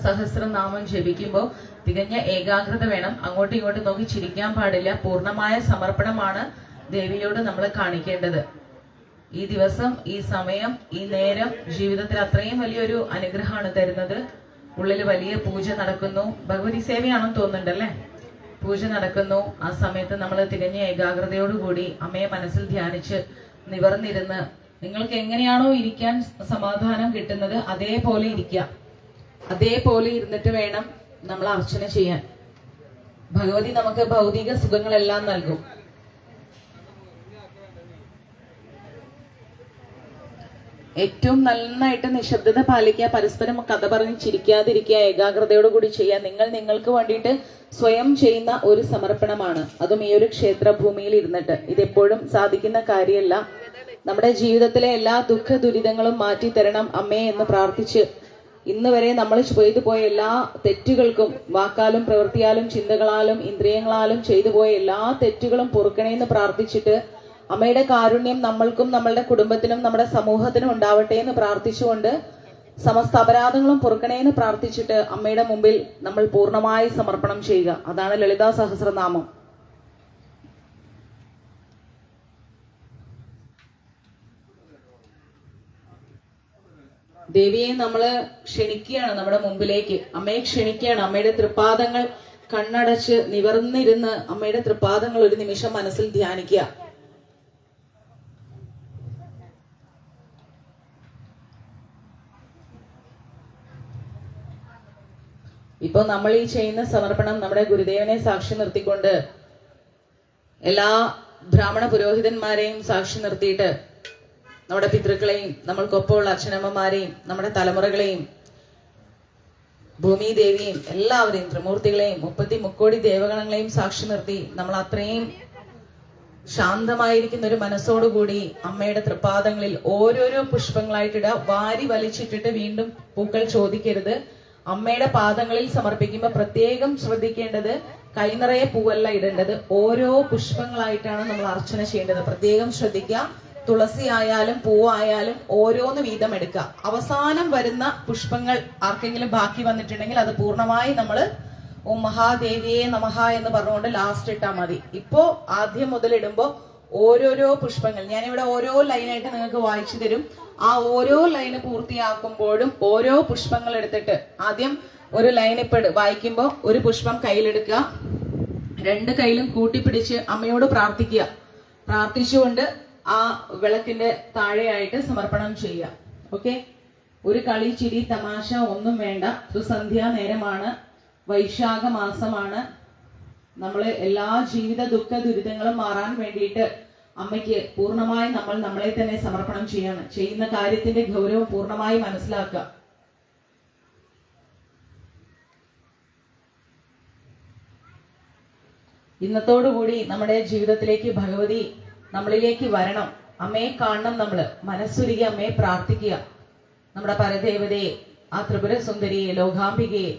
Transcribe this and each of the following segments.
സഹസ്രനാമം ജപിക്കുമ്പോൾ തികഞ്ഞ ഏകാഗ്രത വേണം. അങ്ങോട്ടും ഇങ്ങോട്ടും നോക്കി ചിരിക്കാൻ പാടില്ല. പൂർണ്ണമായ സമർപ്പണമാണ് ദേവിയോട് നമ്മൾ കാണിക്കേണ്ടത്. ഈ ദിവസം, ഈ സമയം, ഈ നേരം ജീവിതത്തിൽ അത്രയും വലിയൊരു അനുഗ്രഹമാണ് തരുന്നത്. ഉള്ളിൽ വലിയ പൂജ നടക്കുന്നു. ഭഗവതി സേവയാണെന്ന് തോന്നുന്നുണ്ടല്ലേ? പൂജ നടക്കുന്നു. ആ സമയത്ത് നമ്മൾ തികഞ്ഞ ഏകാഗ്രതയോടുകൂടി അമ്മയെ മനസ്സിൽ ധ്യാനിച്ച് നിവർന്നിരുന്ന് നിങ്ങൾക്ക് എങ്ങനെയാണോ ഇരിക്കാൻ സമാധാനം കിട്ടുന്നത് അതേപോലെ ഇരിക്കുക. അതേപോലെ ഇരുന്നിട്ട് വേണം നമ്മൾ അർച്ചന ചെയ്യാൻ. ഭഗവതി നമുക്ക് ഭൗതിക സുഖങ്ങളെല്ലാം നൽകും. ഏറ്റവും നന്നായിട്ട് നിശബ്ദത പാലിക്കുക, പരസ്പരം കഥ പറഞ്ഞ് ചിരിക്കാതിരിക്കുക, ഏകാഗ്രതയോടുകൂടി ചെയ്യുക. നിങ്ങൾ നിങ്ങൾക്ക് വേണ്ടിയിട്ട് സ്വയം ചെയ്യുന്ന ഒരു സമർപ്പണമാണ്. അതും ഈ ഒരു ക്ഷേത്രഭൂമിയിൽ ഇരുന്നിട്ട്. ഇതെപ്പോഴും സാധിക്കുന്ന കാര്യമല്ല. നമ്മുടെ ജീവിതത്തിലെ എല്ലാ ദുഃഖ ദുരിതങ്ങളും മാറ്റി തരണം അമ്മേ എന്ന് പ്രാർത്ഥിച്ച് ഇന്ന് വരെ നമ്മൾ ചെയ്തു പോയ എല്ലാ തെറ്റുകൾക്കും, വാക്കാലും പ്രവൃത്തിയാലും ചിന്തകളാലും ഇന്ദ്രിയങ്ങളാലും ചെയ്തു പോയ എല്ലാ തെറ്റുകളും പൊറുക്കണേന്ന് പ്രാർത്ഥിച്ചിട്ട് അമ്മയുടെ കാരുണ്യം നമ്മൾക്കും നമ്മളുടെ കുടുംബത്തിനും നമ്മുടെ സമൂഹത്തിനും ഉണ്ടാവട്ടെ എന്ന് പ്രാർത്ഥിച്ചുകൊണ്ട് സമസ്ത അപരാധങ്ങളും പൊറുക്കണേന്ന് പ്രാർത്ഥിച്ചിട്ട് അമ്മയുടെ മുമ്പിൽ നമ്മൾ പൂർണ്ണമായി സമർപ്പണം ചെയ്യുക. അതാണ് ലളിതാ സഹസ്രനാമം. ദേവിയെ നമ്മൾ ക്ഷണിക്കുകയാണ് നമ്മുടെ മുമ്പിലേക്ക്. അമ്മയെ ക്ഷണിക്കുകയാണ്. അമ്മയുടെ തൃപ്പാദങ്ങൾ കണ്ണടച്ച് നിവർന്നിരുന്ന് അമ്മയുടെ തൃപ്പാദങ്ങൾ ഒരു നിമിഷം മനസ്സിൽ ധ്യാനിക്കുക. ഇപ്പൊ നമ്മൾ ഈ ചെയ്യുന്ന സമർപ്പണം നമ്മുടെ ഗുരുദേവനെ സാക്ഷി നിർത്തിക്കൊണ്ട് എല്ലാ ബ്രാഹ്മണ പുരോഹിതന്മാരെയും സാക്ഷി നിർത്തിയിട്ട് നമ്മുടെ പിതൃക്കളെയും നമ്മൾക്കൊപ്പമുള്ള അച്ഛനമ്മമാരെയും നമ്മുടെ തലമുറകളെയും ഭൂമി ദേവിയും എല്ലാവരെയും ത്രിമൂർത്തികളെയും 33 ദേവഗണങ്ങളെയും സാക്ഷി നിർത്തി നമ്മൾ അത്രയും ശാന്തമായിരിക്കുന്ന ഒരു മനസ്സോടുകൂടി അമ്മയുടെ തൃപ്പാദങ്ങളിൽ ഓരോരോ പുഷ്പങ്ങളായിട്ടിടുക. വാരി വലിച്ചിട്ടിട്ട് വീണ്ടും പൂക്കൾ ചോദിക്കരുത്. അമ്മയുടെ പാദങ്ങളിൽ സമർപ്പിക്കുമ്പോൾ പ്രത്യേകം ശ്രദ്ധിക്കേണ്ടത് കൈനിറയെ പൂവല്ല ഇടേണ്ടത്, ഓരോ പുഷ്പങ്ങളായിട്ടാണ് നമ്മൾ അർച്ചന ചെയ്യേണ്ടത്. പ്രത്യേകം ശ്രദ്ധിക്കുക. തുളസി ആയാലും പൂവായാലും ഓരോന്ന് വീതം എടുക്കുക. അവസാനം വരുന്ന പുഷ്പങ്ങൾ ആർക്കെങ്കിലും ബാക്കി വന്നിട്ടുണ്ടെങ്കിൽ അത് പൂർണ്ണമായി നമ്മൾ ഓം മഹാദേവിയെ നമഃ എന്ന് പറഞ്ഞുകൊണ്ട് ലാസ്റ്റ് ഇട്ടാൽ മതി. ഇപ്പോ ആദ്യം മുതൽ ഇടുമ്പോ ഓരോരോ പുഷ്പങ്ങൾ ഞാനിവിടെ ഓരോ ലൈനായിട്ട് നിങ്ങൾക്ക് വായിച്ചു തരും. ആ ഓരോ ലൈന് പൂർത്തിയാക്കുമ്പോഴും ഓരോ പുഷ്പങ്ങൾ എടുത്തിട്ട് ആദ്യം ഒരു ലൈൻ ഇപ്പൊ വായിക്കുമ്പോ ഒരു പുഷ്പം കയ്യിലെടുക്കുക. 2 കൈയിലും കൂട്ടിപ്പിടിച്ച് അമ്മയോട് പ്രാർത്ഥിക്കുക. പ്രാർത്ഥിച്ചുകൊണ്ട് ആ വിളക്കിന്റെ താഴെയായിട്ട് സമർപ്പണം ചെയ്യുക. ഓക്കെ? ഒരു കളി ചിരി തമാശ ഒന്നും വേണ്ട. സുസന്ധ്യാ നേരമാണ്, വൈശാഖ മാസമാണ്. നമ്മൾ എല്ലാ ജീവിത ദുഃഖ ദുരിതങ്ങളും മാറാൻ വേണ്ടിയിട്ട് അമ്മയ്ക്ക് പൂർണ്ണമായി നമ്മൾ നമ്മളെ തന്നെ സമർപ്പണം ചെയ്യാണ്. ചെയ്യുന്ന കാര്യത്തിന്റെ ഗൗരവം പൂർണ്ണമായി മനസ്സിലാക്കുക. ഇന്നത്തോടുകൂടി നമ്മുടെ ജീവിതത്തിലേക്ക് ഭഗവതി നമ്മളിലേക്ക് വരണം. അമ്മയെ കാണണം. നമ്മള് മനസ്സുരുകി അമ്മയെ പ്രാർത്ഥിക്കുക. നമ്മുടെ പരദേവതയെ, ആ ത്രിപുര സുന്ദരിയെ, ലോകാംബികയെ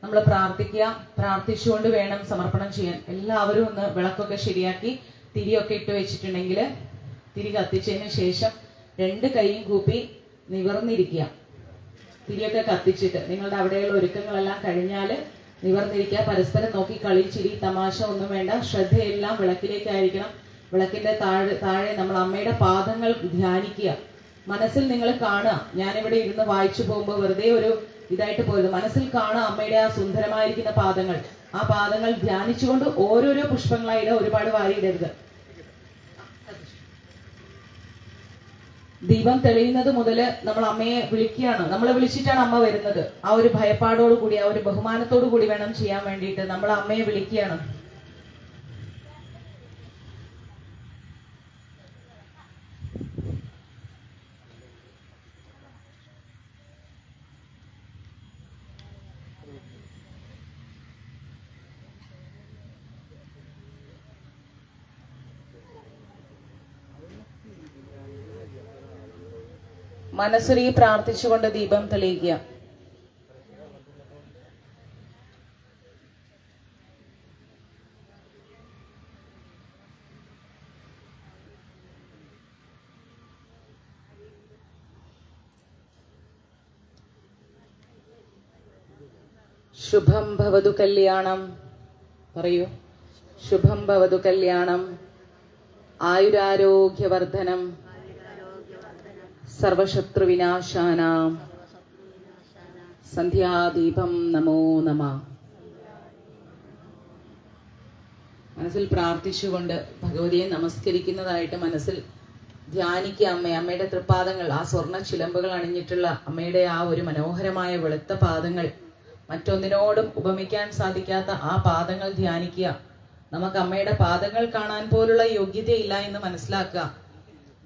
നമ്മൾ പ്രാർത്ഥിക്കുക. പ്രാർത്ഥിച്ചുകൊണ്ട് വേണം സമർപ്പണം ചെയ്യാൻ. എല്ലാവരും ഒന്ന് വിളക്കൊക്കെ ശരിയാക്കി തിരിയൊക്കെ ഇട്ട് വെച്ചിട്ടുണ്ടെങ്കിൽ തിരി കത്തിച്ചതിന് ശേഷം 2 കൈയും കൂപ്പി നിവർന്നിരിക്കുക. തിരിയൊക്കെ കത്തിച്ചിട്ട് നിങ്ങളുടെ അവിടെയുള്ള ഒരുക്കങ്ങളെല്ലാം കഴിഞ്ഞാല് നിവർന്നിരിക്കുക. പരസ്പരം നോക്കി കളി ചിരി തമാശ ഒന്നും വേണ്ട. ശ്രദ്ധയെല്ലാം വിളക്കിലേക്കായിരിക്കണം. വിളക്കിന്റെ താഴെ നമ്മൾ അമ്മയുടെ പാദങ്ങൾ ധ്യാനിക്കുക. മനസ്സിൽ നിങ്ങൾ കാണുക. ഞാനിവിടെ ഇരുന്ന് വായിച്ചു പോകുമ്പോൾ വെറുതെ ഒരു ഇതായിട്ട് പോയത്. മനസ്സിൽ കാണുക അമ്മയുടെ ആ സുന്ദരമായിരിക്കുന്ന പാദങ്ങൾ. ആ പാദങ്ങൾ ധ്യാനിച്ചുകൊണ്ട് ഓരോരോ പുഷ്പങ്ങളായിട്ട് ഒരുപാട് വാരിയിടരുത്. ദീപം തെളിയുന്നത് മുതല് നമ്മൾ അമ്മയെ വിളിക്കുകയാണ്. നമ്മളെ വിളിച്ചിട്ടാണ് അമ്മ വരുന്നത്. ആ ഒരു ഭയപ്പാടോടു കൂടി, ആ ഒരു ബഹുമാനത്തോടു കൂടി വേണം ചെയ്യാൻ വേണ്ടിയിട്ട്. നമ്മൾ അമ്മയെ വിളിക്കുകയാണ്. മനസ്സുരുകി പ്രാർത്ഥിച്ചുകൊണ്ട് ദീപം തെളിയിക്കുക. ശുഭം ഭവതു കല്യാണം. പറയൂ. ശുഭം ഭവതു കല്യാണം. ആയുരാരോഗ്യവർദ്ധനം. സർവശത്രുവിനാശാനാം. സന്ധ്യാദീപം നമോ നമഃ. മനസ്സിൽ പ്രാർത്ഥിച്ചുകൊണ്ട് ഭഗവതിയെ നമസ്കരിക്കുന്നതായിട്ട് മനസ്സിൽ ധ്യാനിക്കുക. അമ്മയുടെ തൃപ്പാദങ്ങൾ, ആ സ്വർണ്ണ ചിലമ്പുകൾ അണിഞ്ഞിട്ടുള്ള അമ്മയുടെ ആ ഒരു മനോഹരമായ വെളുത്ത പാദങ്ങൾ, മറ്റൊന്നിനോടും ഉപമിക്കാൻ സാധിക്കാത്ത ആ പാദങ്ങൾ ധ്യാനിക്കുക. നമുക്ക് അമ്മയുടെ പാദങ്ങൾ കാണാൻ പോലുള്ള യോഗ്യതയില്ല എന്ന് മനസ്സിലാക്കുക.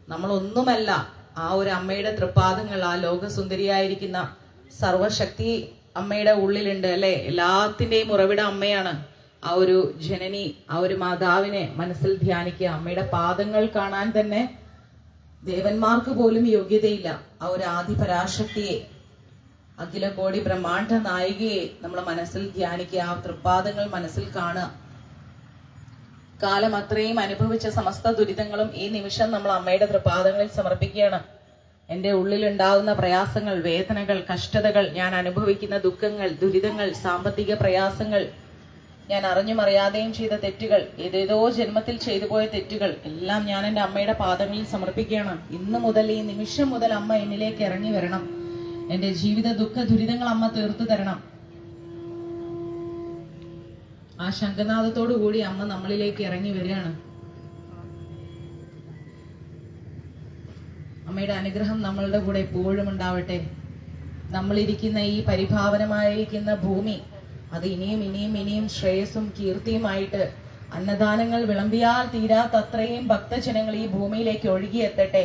നമ്മളൊന്നുമല്ല. ആ ഒരു അമ്മയുടെ തൃപ്പാദങ്ങൾ, ആ ലോകസുന്ദരിയായിരിക്കുന്ന സർവശക്തി അമ്മയുടെ ഉള്ളിലുണ്ട് അല്ലെ. എല്ലാത്തിന്റെയും ഉറവിട അമ്മയാണ്. ആ ഒരു ജനനി, ആ ഒരു മാതാവിനെ മനസ്സിൽ ധ്യാനിക്കുക. അമ്മയുടെ പാദങ്ങൾ കാണാൻ തന്നെ ദേവന്മാർക്ക് പോലും യോഗ്യതയില്ല. ആ ഒരു ആദിപരാശക്തിയെ, അഖില കോടി ബ്രഹ്മാണ്ഡ നായികയെ നമ്മൾ മനസ്സിൽ ധ്യാനിക്കുക. ആ തൃപ്പാദങ്ങൾ മനസ്സിൽ കാണുക. കാലം അത്രയും അനുഭവിച്ച സമസ്ത ദുരിതങ്ങളും ഈ നിമിഷം നമ്മൾ അമ്മയുടെ തൃപ്പാദങ്ങളിൽ സമർപ്പിക്കുകയാണ്. എന്റെ ഉള്ളിലുണ്ടാവുന്ന പ്രയാസങ്ങൾ, വേദനകൾ, കഷ്ടതകൾ, ഞാൻ അനുഭവിക്കുന്ന ദുഃഖങ്ങൾ, ദുരിതങ്ങൾ, സാമ്പത്തിക പ്രയാസങ്ങൾ, ഞാൻ അറിഞ്ഞും അറിയാതെയും ചെയ്ത തെറ്റുകൾ, ഏതേതോ ജന്മത്തിൽ ചെയ്തു പോയ തെറ്റുകൾ എല്ലാം ഞാൻ എൻ്റെ അമ്മയുടെ പാദങ്ങളിൽ സമർപ്പിക്കുകയാണ്. ഇന്ന് മുതൽ, ഈ നിമിഷം മുതൽ അമ്മ എന്നിലേക്ക് ഇറങ്ങി വരണം. എന്റെ ജീവിത ദുഃഖ ദുരിതങ്ങൾ അമ്മ തീർത്തു തരണം. ആ ശംഖനാദത്തോടു കൂടി അമ്മ നമ്മളിലേക്ക് ഇറങ്ങി വരികയാണ്. അമ്മയുടെ അനുഗ്രഹം നമ്മളുടെ കൂടെ എപ്പോഴും ഉണ്ടാവട്ടെ. നമ്മളിരിക്കുന്ന ഈ പരിഭാവനമായിരിക്കുന്ന ഭൂമി, അത് ഇനിയും ഇനിയും ഇനിയും ശ്രേയസ്സും കീർത്തിയുമായിട്ട് അന്നദാനങ്ങൾ വിളമ്പിയാൽ തീരാത്തത്രയും ഭക്തജനങ്ങൾ ഈ ഭൂമിയിലേക്ക് ഒഴുകിയെത്തട്ടെ.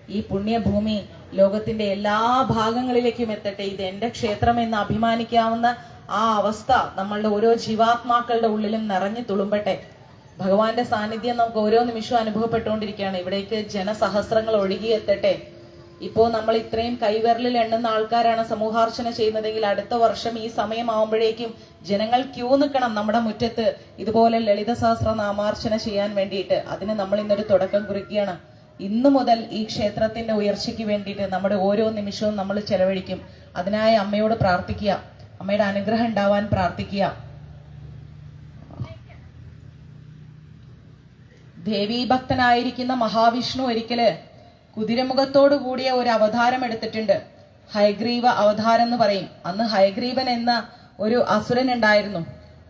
ഈ പുണ്യഭൂമി ലോകത്തിന്റെ എല്ലാ ഭാഗങ്ങളിലേക്കും എത്തട്ടെ. ഇത് എന്റെ ക്ഷേത്രം എന്ന് അഭിമാനിക്കാവുന്ന ആ അവസ്ഥ നമ്മളുടെ ഓരോ ജീവാത്മാക്കളുടെ ഉള്ളിലും നിറഞ്ഞു തുളുമ്പട്ടെ. ഭഗവാന്റെ സാന്നിധ്യം നമുക്ക് ഓരോ നിമിഷവും അനുഭവപ്പെട്ടുകൊണ്ടിരിക്കുകയാണ്. ഇവിടേക്ക് ജനസഹസ്രങ്ങൾ ഒഴുകിയെത്തട്ടെ. ഇപ്പോ നമ്മൾ ഇത്രയും കൈവിരലിൽ എണ്ണുന്ന ആൾക്കാരാണ് സമൂഹാർച്ചന ചെയ്യുന്നതെങ്കിൽ അടുത്ത വർഷം ഈ സമയമാവുമ്പോഴേക്കും ജനങ്ങൾ ക്യൂ നിൽക്കണം നമ്മുടെ മുറ്റത്ത് ഇതുപോലെ ലളിത സഹസ്രനാമാർച്ചന ചെയ്യാൻ വേണ്ടിയിട്ട്. അതിന് നമ്മൾ ഇന്നൊരു തുടക്കം കുറിക്കുകയാണ്. ഇന്നു മുതൽ ഈ ക്ഷേത്രത്തിന്റെ ഉയർച്ചയ്ക്ക് വേണ്ടിയിട്ട് നമ്മുടെ ഓരോ നിമിഷവും നമ്മൾ ചെലവഴിക്കും. അതിനായി അമ്മയോട് പ്രാർത്ഥിക്കുക. അമ്മയുടെ അനുഗ്രഹം ഉണ്ടാവാൻ പ്രാർത്ഥിക്കുക. ദേവീഭക്തനായിരിക്കുന്ന മഹാവിഷ്ണു ഒരിക്കല് കുതിരമുഖത്തോടു കൂടിയ ഒരു അവതാരം എടുത്തിട്ടുണ്ട്. ഹയഗ്രീവ അവതാരം എന്ന് പറയും. അന്ന് ഹയഗ്രീവൻ എന്ന ഒരു അസുരൻ ഉണ്ടായിരുന്നു.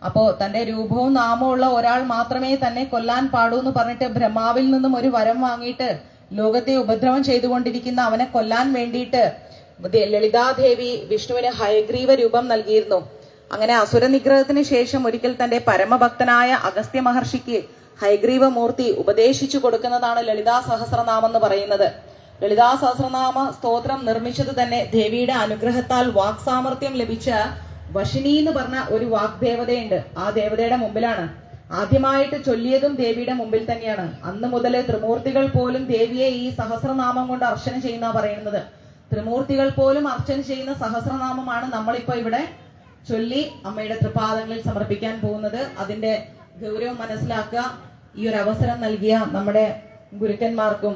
അപ്പോ തന്റെ രൂപവും നാമവും ഉള്ള ഒരാൾ മാത്രമേ തന്നെ കൊല്ലാൻ പാടൂ എന്ന് പറഞ്ഞിട്ട് ബ്രഹ്മാവിൽ നിന്നും ഒരു വരം വാങ്ങിയിട്ട് ലോകത്തെ ഉപദ്രവം ചെയ്തുകൊണ്ടിരിക്കുന്ന അവനെ കൊല്ലാൻ വേണ്ടിയിട്ട് ലളിതാദേവി വിഷ്ണുവിന് ഹയഗ്രീവ രൂപം നൽകിയിരുന്നു. അങ്ങനെ അസുര നിഗ്രഹത്തിന് ശേഷം ഒരിക്കൽ തന്റെ പരമഭക്തനായ അഗസ്ത്യ മഹർഷിക്ക് ഹയഗ്രീവ മൂർത്തി ഉപദേശിച്ചു കൊടുക്കുന്നതാണ് ലളിതാ സഹസ്രനാമം എന്ന് പറയുന്നത്. ലളിതാ സഹസ്രനാമ സ്തോത്രം നിർമ്മിച്ചത് തന്നെ ദേവിയുടെ അനുഗ്രഹത്താൽ വാക്സാമർത്ഥ്യം ലഭിച്ച വശിനി എന്ന് പറഞ്ഞ ഒരു വാഗ്ദേവതയുണ്ട്. ആ ദേവതയുടെ മുമ്പിലാണ് ആദ്യമായിട്ട് ചൊല്ലിയതും ദേവിയുടെ മുമ്പിൽ തന്നെയാണ്. അന്ന് മുതൽ ത്രിമൂർത്തികൾ പോലും ദേവിയെ ഈ സഹസ്രനാമം കൊണ്ട് അർച്ചന ചെയ്യുന്ന പറയുന്നത്. ത്രിമൂർത്തികൾ പോലും അർച്ചന ചെയ്യുന്ന സഹസ്രനാമമാണ് നമ്മളിപ്പോ ഇവിടെ ചൊല്ലി അമ്മയുടെ തൃപാദങ്ങളിൽ സമർപ്പിക്കാൻ പോകുന്നത്. അതിന്റെ ഗൗരവം മനസ്സിലാക്കുക. ഈ ഒരു അവസരം നൽകിയ നമ്മുടെ ഗുരുക്കന്മാർക്കും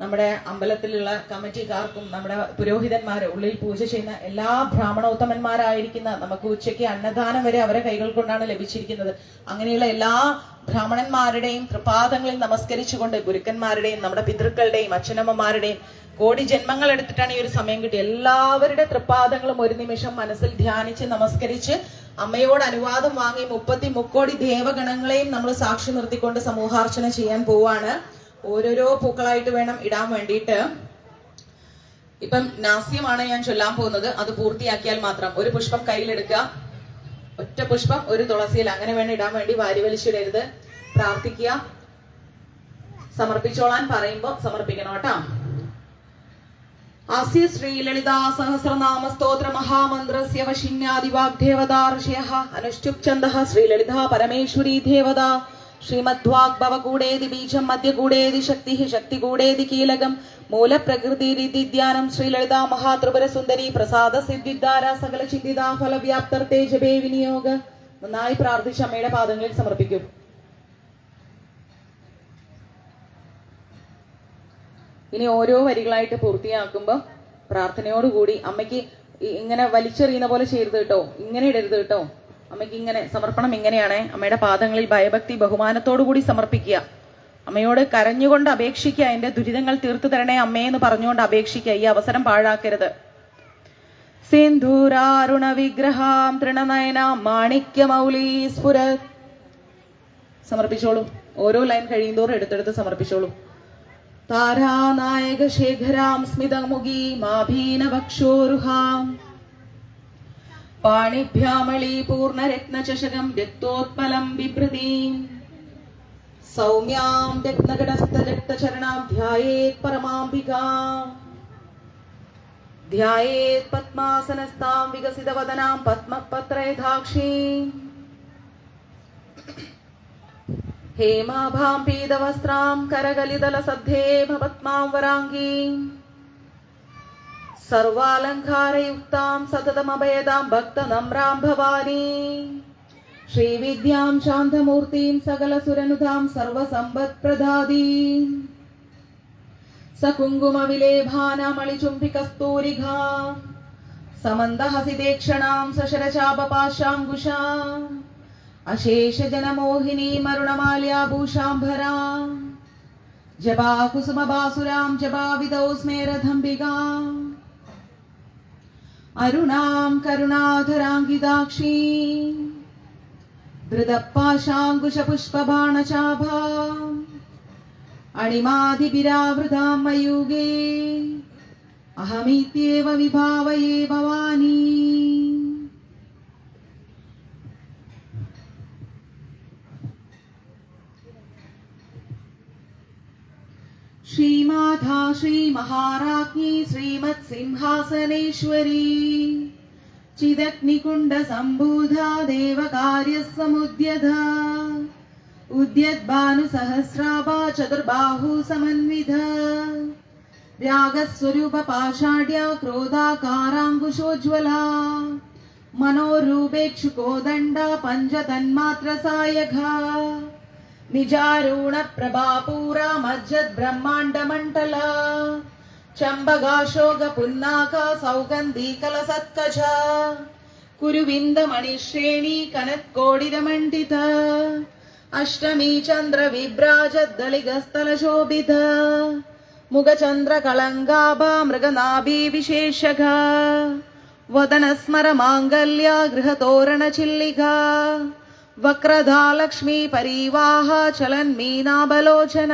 നമ്മുടെ അമ്പലത്തിലുള്ള കമ്മിറ്റിക്കാർക്കും നമ്മുടെ പുരോഹിതന്മാര് ഉള്ളിൽ പൂജ ചെയ്യുന്ന എല്ലാ ബ്രാഹ്മണോത്തമന്മാരായിരിക്കുന്ന നമുക്ക് ഉച്ചയ്ക്ക് അന്നദാനം വരെ അവരെ കൈകൾ കൊണ്ടാണ് ലഭിച്ചിരിക്കുന്നത്. അങ്ങനെയുള്ള എല്ലാ ബ്രാഹ്മണന്മാരുടെയും തൃപാദങ്ങളിൽ നമസ്കരിച്ചുകൊണ്ട് ഗുരുക്കന്മാരുടെയും നമ്മുടെ പിതൃക്കളുടെയും അച്ഛനമ്മമാരുടെയും കോടി ജന്മങ്ങൾ എടുത്തിട്ടാണ് ഈ ഒരു സമയം കിട്ടിയത്. എല്ലാവരുടെ തൃപ്പാദങ്ങളും ഒരു നിമിഷം മനസ്സിൽ ധ്യാനിച്ച് നമസ്കരിച്ച് അമ്മയോട് അനുവാദം വാങ്ങി 33 കോടി ദേവഗണങ്ങളെയും നമ്മൾ സാക്ഷി നിർത്തിക്കൊണ്ട് സമൂഹാർച്ചന ചെയ്യാൻ പോവാണ്. ഓരോരോ പൂക്കളായിട്ട് വേണം ഇടാൻ വേണ്ടിയിട്ട്. ഇപ്പം നാസ്യമാണ് ഞാൻ ചൊല്ലാൻ പോകുന്നത്. അത് പൂർത്തിയാക്കിയാൽ മാത്രം ഒരു പുഷ്പം കയ്യിലെടുക്കുക. ഒറ്റ പുഷ്പം ഒരു തുളസിയിൽ അങ്ങനെ വേണം ഇടാൻ വേണ്ടി. വാരി വലിച്ചിടരുത്. പ്രാർത്ഥിക്കുക. സമർപ്പിച്ചോളാൻ പറയുമ്പോ സമർപ്പിക്കണം കേട്ടോ. ആസ്യ ശ്രീ ലളിതാ സഹസ്രനാമ സ്തോത്ര മഹാമന്ത്രസ്യ വശിന്യാദിവാഗ്ദേവതാ ഋഷയഃ അനുഷ്ഠുപ് ഛന്ദഃ ശ്രീ ലളിതാ പരമേശ്വരീ ദേവതാ ശ്രീമദ്വാഗ്ഭവകൂടേതി ബീജം മധ്യകൂടേതി ശക്തി ശക്തികൂടേതി കീലകം മൂലപ്രകൃതി ധ്യാനം ശ്രീ ലളിതാ മഹാത്രിപുര സുന്ദരി പ്രസാദ സിദ്ധിദ്ധാര സകല ചിന്തിതാ ഫലവ്യാപ്തർത്തേ ജപേ വിനിയോഗ. നന്നായി പ്രാർത്ഥിച്ച് അമ്മയുടെ പാദങ്ങളിൽ സമർപ്പിക്കും. ഇനി ഓരോ വരികളായിട്ട് പൂർത്തിയാക്കുമ്പോൾ പ്രാർത്ഥനയോടുകൂടി അമ്മയ്ക്ക് ഇങ്ങനെ വലിച്ചെറിയുന്ന പോലെ ചെയ്യരുത് കേട്ടോ, ഇങ്ങനെ ഇടരുത് കേട്ടോ. അമ്മയ്ക്ക് ഇങ്ങനെ സമർപ്പണം ഇങ്ങനെയാണ്. അമ്മയുടെ പാദങ്ങളിൽ ഭയഭക്തി ബഹുമാനത്തോടു കൂടി സമർപ്പിക്കുക. അമ്മയോട് കരഞ്ഞുകൊണ്ട് അപേക്ഷിക്കുക, എന്റെ ദുരിതങ്ങൾ തീർത്തു തരണേ അമ്മേ എന്ന് പറഞ്ഞുകൊണ്ട് അപേക്ഷിക്കുക. ഈ അവസരം പാഴാക്കരുത്. സിന്ധൂരാരുണ വിഗ്രഹാം തൃണനയനാം മാണിക്യമൗലീ സ്ഫുരത്. സമർപ്പിച്ചോളൂ. ഓരോ ലൈൻ കഴിയുന്തോറും എടുത്തെടുത്ത് സമർപ്പിച്ചോളൂ. താരാനായക ശേഖരാം സ്മിതമുഖീ മാഭീനവക്ഷോരുഹാം പാണിഭ്യാമളീ പൂർണ്ണരത്നചഷകം രക്തോത്പലം ബിഭ്രതീം സൗമ്യാം രത്നഗടസ്ഥരക്തചരണാം ധ്യായേത് പരമാംബികാം ധ്യായേത് പത്മാസനസ്ഥാം വികസിതവദനാം പത്മപത്രയഥാക്ഷീം ഹേമാഭാം പീതവസ്ത്രാം കരകലിതലസദ്ധേമ പത്മാം വരാംഗീം സർവാലങ്കാരയുക്താം സതതമഭയദാം ഭക്തനമ്രാം ഭവാനീം ശ്രീവിദ്യാം ശാന്തമൂർത്തിം സകലസുരനുതാം സർവസമ്പത്പ്രദാദീം സകുങ്കുമവിലേഭാനാമളിചുംബികസ്തൂരികാം സമന്ദഹസിതേക്ഷണാം സശരചാപപാശാങ്കുശാം അശേഷജനമോഹിനീമരുണമാല്യാഭൂഷാംഭരാം ജപാകുസുമഭാസുരാം ജപാവിദൗ സ്മേരധംബികാം അരുണാം കരുണാധരാംഗിതാക്ഷീം ധൃതപാശാങ്കുശപുഷ്പബാണചാഭാം അണിമാതിപിരാവൃതാം മയൂഗേ അഹമിത്യേവ വിഭാവയേ ഭവാനി. ശ്രീമാതാ ശ്രീമഹാരാജ്ഞി ശ്രീമത്സിംഹാസനേശ്വരി ചിദഗ്നികുണ്ഡ സംഭൂതാ ദേവകാര്യസമുദ്യത ഉദ്യദ്ഭാനുസഹസ്രാഭാ ചതുർബാഹു സമന്വിത രാഗസ്വരൂപ പാഷാഢ്യ ക്രോധാകാരാങ്കുശോജ്വല മനോരൂപേക്ഷുകോദണ്ഡ പഞ്ചതന്മാത്രസായഘ നിജാരൂഢ പ്രഭാപൂര മജ്ജത് ബ്രഹ്മാണ്ഡമണ്ഡല ചമ്പകാശോക പുന്നാക സൗഗന്ധീകലസത്കജ കുരുവിന്ദമണിശ്രേണി കനത്കോടിരമണ്ഡിത അഷ്ടമീ ചന്ദ്ര വിഭ്രാജദ്ദളികസ്ഥലശോഭിത മുഖചന്ദ്രകളങ്കാഭ മൃഗനാഭി വിശേഷഘ വദനസ്മര മാംഗല്യ ഗൃഹതോരണചില്ലിക വക്രധാലക്ഷ്മീ പരീവാഹ ചലന്മീനാബലോചന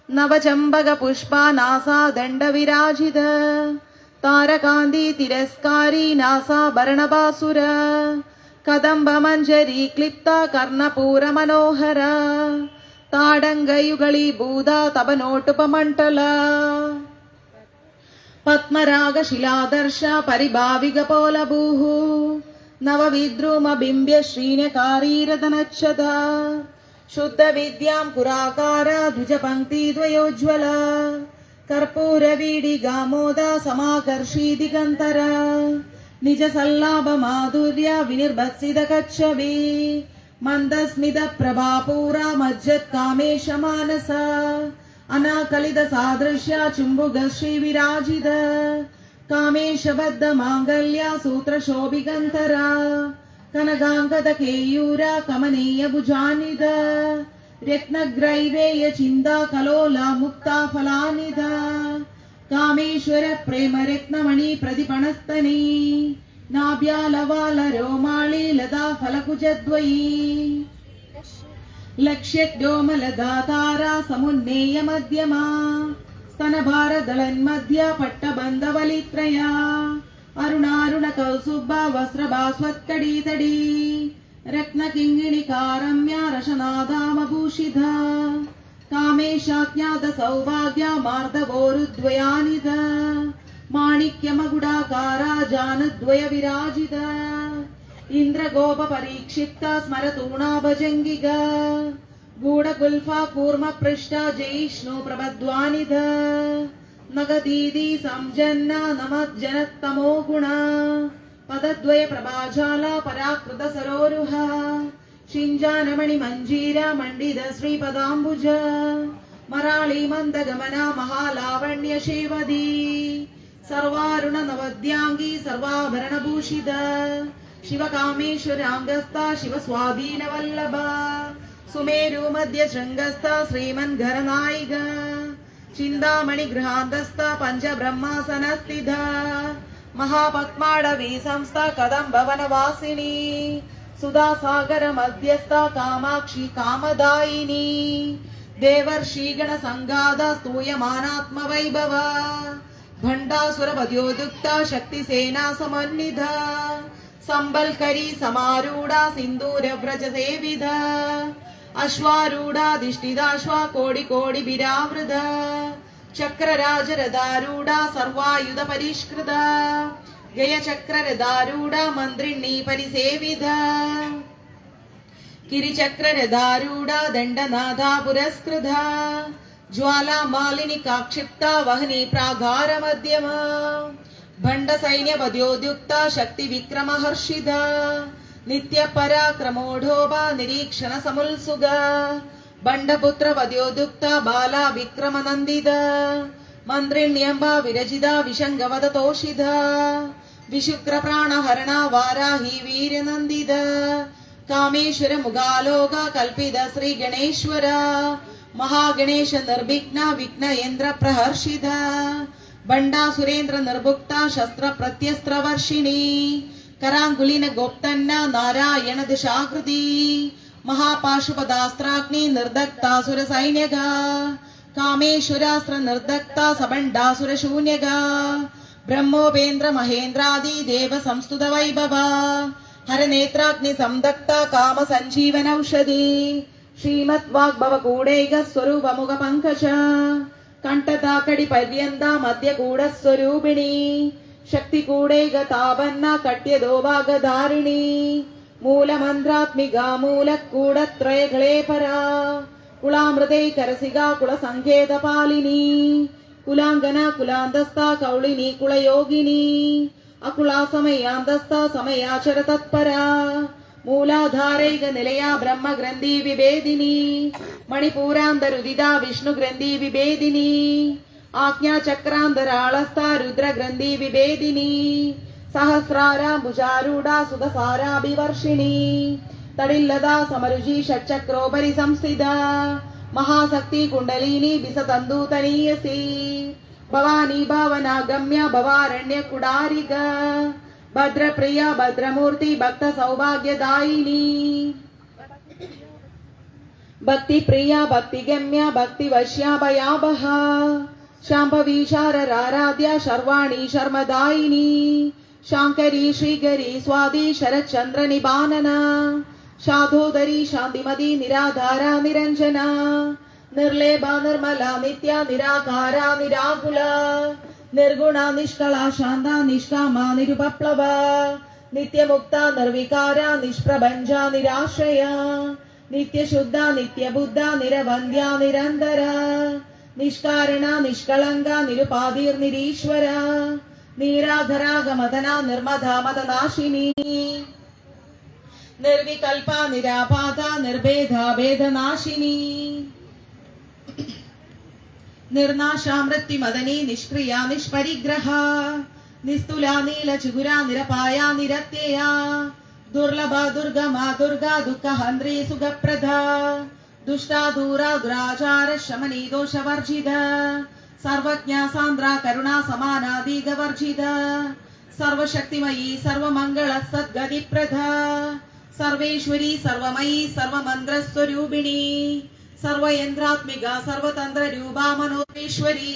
നവചമ്പക പുഷ്പാനാസാ ദണ്ഡവിരാജിത താരകാന്തി തിരസ്കാരി നാസാഭരണഭാസുര കദംബമഞ്ജരി ക്ലിപ്ത കർണപൂര മനോഹര താടങ്കയുഗളി ഭൂത തപനോട്ടുപമണ്ഡല പത്മരാഗശിലാദർശ പരിഭാവിക പോലഭൂഹു നവവിദ്രുമബിംബ്യ ശ്രീനകാരീരതനച്ഛത ശുദ്ധ വിദ്യാം കുരാകാര ദ്വിജപംക്തി ദ്വയോജ്വല കർപ്പൂരവീഡികാമോദ സമാകർഷീ ദിഗന്തര നിജ സല്ലാഭ മാധുര്യ വിനിർഭത്സിത കച്ഛവി മന്ദസ്മിത പ്രഭാപൂര മജ്ജത് കാമേശ മാനസ അനാകലിത സാദൃശ്യ ചുംബുക ശ്രീ വിരാജിത കാമേശബദ്ധ മാംഗല്യ സൂത്ര ശോഭികന്തര കനകാംഗത കേയൂര കമനീയ ഭുജാനിധ രത്നഗ്രൈവേയ ചിന്ത കലോല മുക്ത ഫലാനിധ കാമേശ്വര പ്രേമ രത്നമണി പ്രതിപണസ്തനീ നാഭ്യാലവാല രോമാളി ലതാ ഫലകുജദ്വയീ ലക്ഷ്യദ്യോമലദാതാര സമുന്നേയ മധ്യമാ സ്തനഭാരദളന്മധ്യ പട്ടബന്ധവലിത്രയ അരുണാരുണ കൗസുഭ വസ്ത്രഭാസ്വത്കടീതടീ രത്നകിങ്ങിണികാരമ്യ രശനാദാമഭൂഷിത കാമേശാജ്ഞാത സൗഭാഗ്യ മാർദ്ദവോരുദ്വയാനിധ മാണിക്യമകുടാകാര ജാനദ്വയ വിരാജിത ഇന്ദ്രഗോപ പരീക്ഷിപ്ത സ്മരതൂണാഭജംഗിക ഗൂഢകുൽഫ കൂർമ പൃഷ്ട ജയിഷ്ണു പ്രഭദ്വാനിധ നഗദീദി സംജന്ന നമജ്ജനത്തമോ ഗുണ പദദ്വയ പ്രഭാജാല പരാകൃത സരോരുഹ ಶಿಂಜಾನಮಣಿ ಮಂಜೀರ ಮಂಡಿದ ಶ್ರೀಪದಾಂಬುಜ ಮರಾಳಿ ಮಂದಗಮನ ಮಹಾಲಾವಣ್ಯ ಶೇವದಿ സർവാരുണ നവദ്യാംഗി സർവാഭരണഭൂഷിത ശിവകാമേശ്വരാംഗസ്ഥ ശിവസ്വാധീനവല്ലഭ സുമേരു മധ്യ ശൃംഗസ്ഥ ശ്രീമൻഘരനായിക ചിന്താമണി ഗൃഹാന്തസ്ഥ പഞ്ചബ്രഹ്മാസനസ്ഥിത മഹാപത്മാടവീ സംസ്ഥ കദംബവനവാസിനി സുധാസാഗര മധ്യസ്ഥ കാമാക്ഷി കാമദായിനി ദേവർഷീഗണ സംഘാത സ്തൂയമാനാത്മവൈഭവ ഭണ്ഡാസുരപദ്യോദുക്ത ശക്തിസേനാ സമന്വിത സംബൽക്കരി സമാരൂഢ സിന്ദൂരവ്രജ സേവിത അശ്വാരൂഢാധിഷ്ഠിതാശ്വ കോടി കോടി വിരാവൃത ചക്രരാജരഥാരൂഢ സർവായുധ പരിഷ്കൃത ഗയചക്രരഥാരൂഢ മന്ത്രിണീ പരിസേവിത കിരിചക്രരഥാരൂഢ ദണ്ഡനാഥ പുരസ്കൃത ജ്വാലാമാലിനി കാക്ഷിപ്ത വഹനി പ്രാകാര മധ്യമ ഭണ്ഡ സൈന്യപദ്യോദ്യുക്ത ശക്തി വിക്രമഹർഷിത നിത്യപരാക്രമോഢോഭ നിരീക്ഷണ സമുത്സുക ബണ്ഡപുത്ര പദ്യോദ്യുക്ത ബാല വിക്രമനന്ദിത മന്ത്രിണ്യംബ വിരചിത വിശങ്കവദ തോഷിത വിശുക്രപ്രാണഹരണ വാരാഹി വീര്യനന്ദിത കാമേശ്വര മുഖാലോക കൽപ്പിത ശ്രീ ഗണേശ്വര മഹാഗണേശ നിർവിഘ്ന വിഘ്നയേന്ദ്ര പ്രഹർഷിത ബണ്ഡാസുരേന്ദ്ര നിർഭുക്ത ശസ്ത്ര പ്രത്യസ്ത്ര വർഷിണി കരാങ്കുലിന ഗോപ്തന്ന നാരായണ ദിശാകൃതി മഹാപാശുപദാസ്ത്രാഗ്നി നിർദഗ്താസുര സൈന്യക കാമേശ്വരാസ്ത്ര നിർദഗ്ത സബണ്ഡാസുര ശൂന്യക ബ്രഹ്മോപേന്ദ്ര മഹേന്ദ്രാദി ദേവ സംസ്തുത വൈഭവ ഹരനേത്രാഗ്നി സംദഗ്ത കാമ സഞ്ജീവനൌഷധി ശ്രീമത് വാഗ്ഭവ കൂടൈക സ്വരൂപമുഖ പങ്കജ കണ്ഠതാകടി പര്യന്ത മധ്യകൂട സ്വരൂപിണി ശക്തി കൂടൈക താപന്ന കട്യദോഭാഗധാരിണി മൂലമന്ത്രാത്മിക മൂലക്കൂടത്രയകളേ പരാ കുളാമൃതൈകരസിക കുളസങ്കേത പാലിനി കുലാംഗന കുലാന്തസ്ഥ കൗളിനി കുളയോഗിനി അകുളാസമയാന്തസ്ഥ സമയാചര തത്പരാ മൂലാധാരൈക നിലയ ബ്രഹ്മഗ്രന്ഥി വിഭേദിനി മണിപൂരാന്തരുദിത വിഷ്ണുഗ്രന്ഥി വിഭേദിനി ആജ്ഞാചക്രാന്തരാളസ്ഥ രുദ്രഗ്രന്ഥി വിഭേദിനി സഹസ്രാരാംബുജാരൂഢ സുതസാരാഭിവർഷിണി തടില്ലതാ സമരുചി ഷട്ചക്രോപരി സംസ്ഥിത മഹാശക്തി കുണ്ടലിനി ബിസതന്തൂതനീയസി ഭവാനി ഭാവനാഗമ്യ ഭവാരണ്യ കുടാരിക ഭദ്രപ്രിയ ഭദ്രമൂർത്തി ഭക്ത സൗഭാഗ്യദായിനി ഭക്തിപ്രിയ ഭക്തിഗമ്യ ഭക്തിവശ്യാഭയാഭഹ ശാംഭവീശാരാരാധ്യ ശർവാണി ശർമ്മദായിനി ശാങ്കരി ശ്രീഗരി സ്വാതി ശരചന്ദ്ര നിബാനന ശാധോദരി ശാന്തിമതി നിരാധാര നിരഞ്ജന നിർലേഭ നിർമ്മല നിത്യ നിരാകാര നിരാകുല നിർഗുണ നിഷ്കള ശാന്ത നിഷ്കാമ നിരുപപ്ലവ നിത്യമുക്ത നിർവികാര നിഷ്പ്രഭഞ്ജ നിരാശ്രയ നിത്യശുദ്ധ നിത്യബുദ്ധ നിരവന്ധ്യ നിരന്തര നിഷ്കാരണ നിഷ്കളങ്ക നിരുപാധിർ നിരീശ്വര നീരാധരാഗമതന നിർമ്മധാമതനാശിനി നിർവികൽപ നിരാപാത നിർഭേദ ഭേദനാശിനി നിർനാശാമൃത്യുമദനി നിഷ്ക്രിയ നിഷ്പരിഗ്രഹ നിസ്തുല നീലചുഗുര നിരപായ നിരത്യയ ദുർലഭ ദുർഗമ ദുർഗ ദുഃഖഹന്ത്രി സുഖപ്രദ ദുഷ്ടാദൂര ദുരാചാര ശമനി ദോഷവർജിത സർവജ്ഞ സാന്ദ്ര കരുണ സമാനാദീകവർജിത സർവശക്തിമയി സർവമംഗള സദ്ഗതിപ്രദ സർവേശ്വരി സർവമയി സർവമന്ത്രസ്വരൂപിണി സർവയന്ത്രാത്മിക സർവതന്ത്ര രൂപാ മനോപേശ്വരി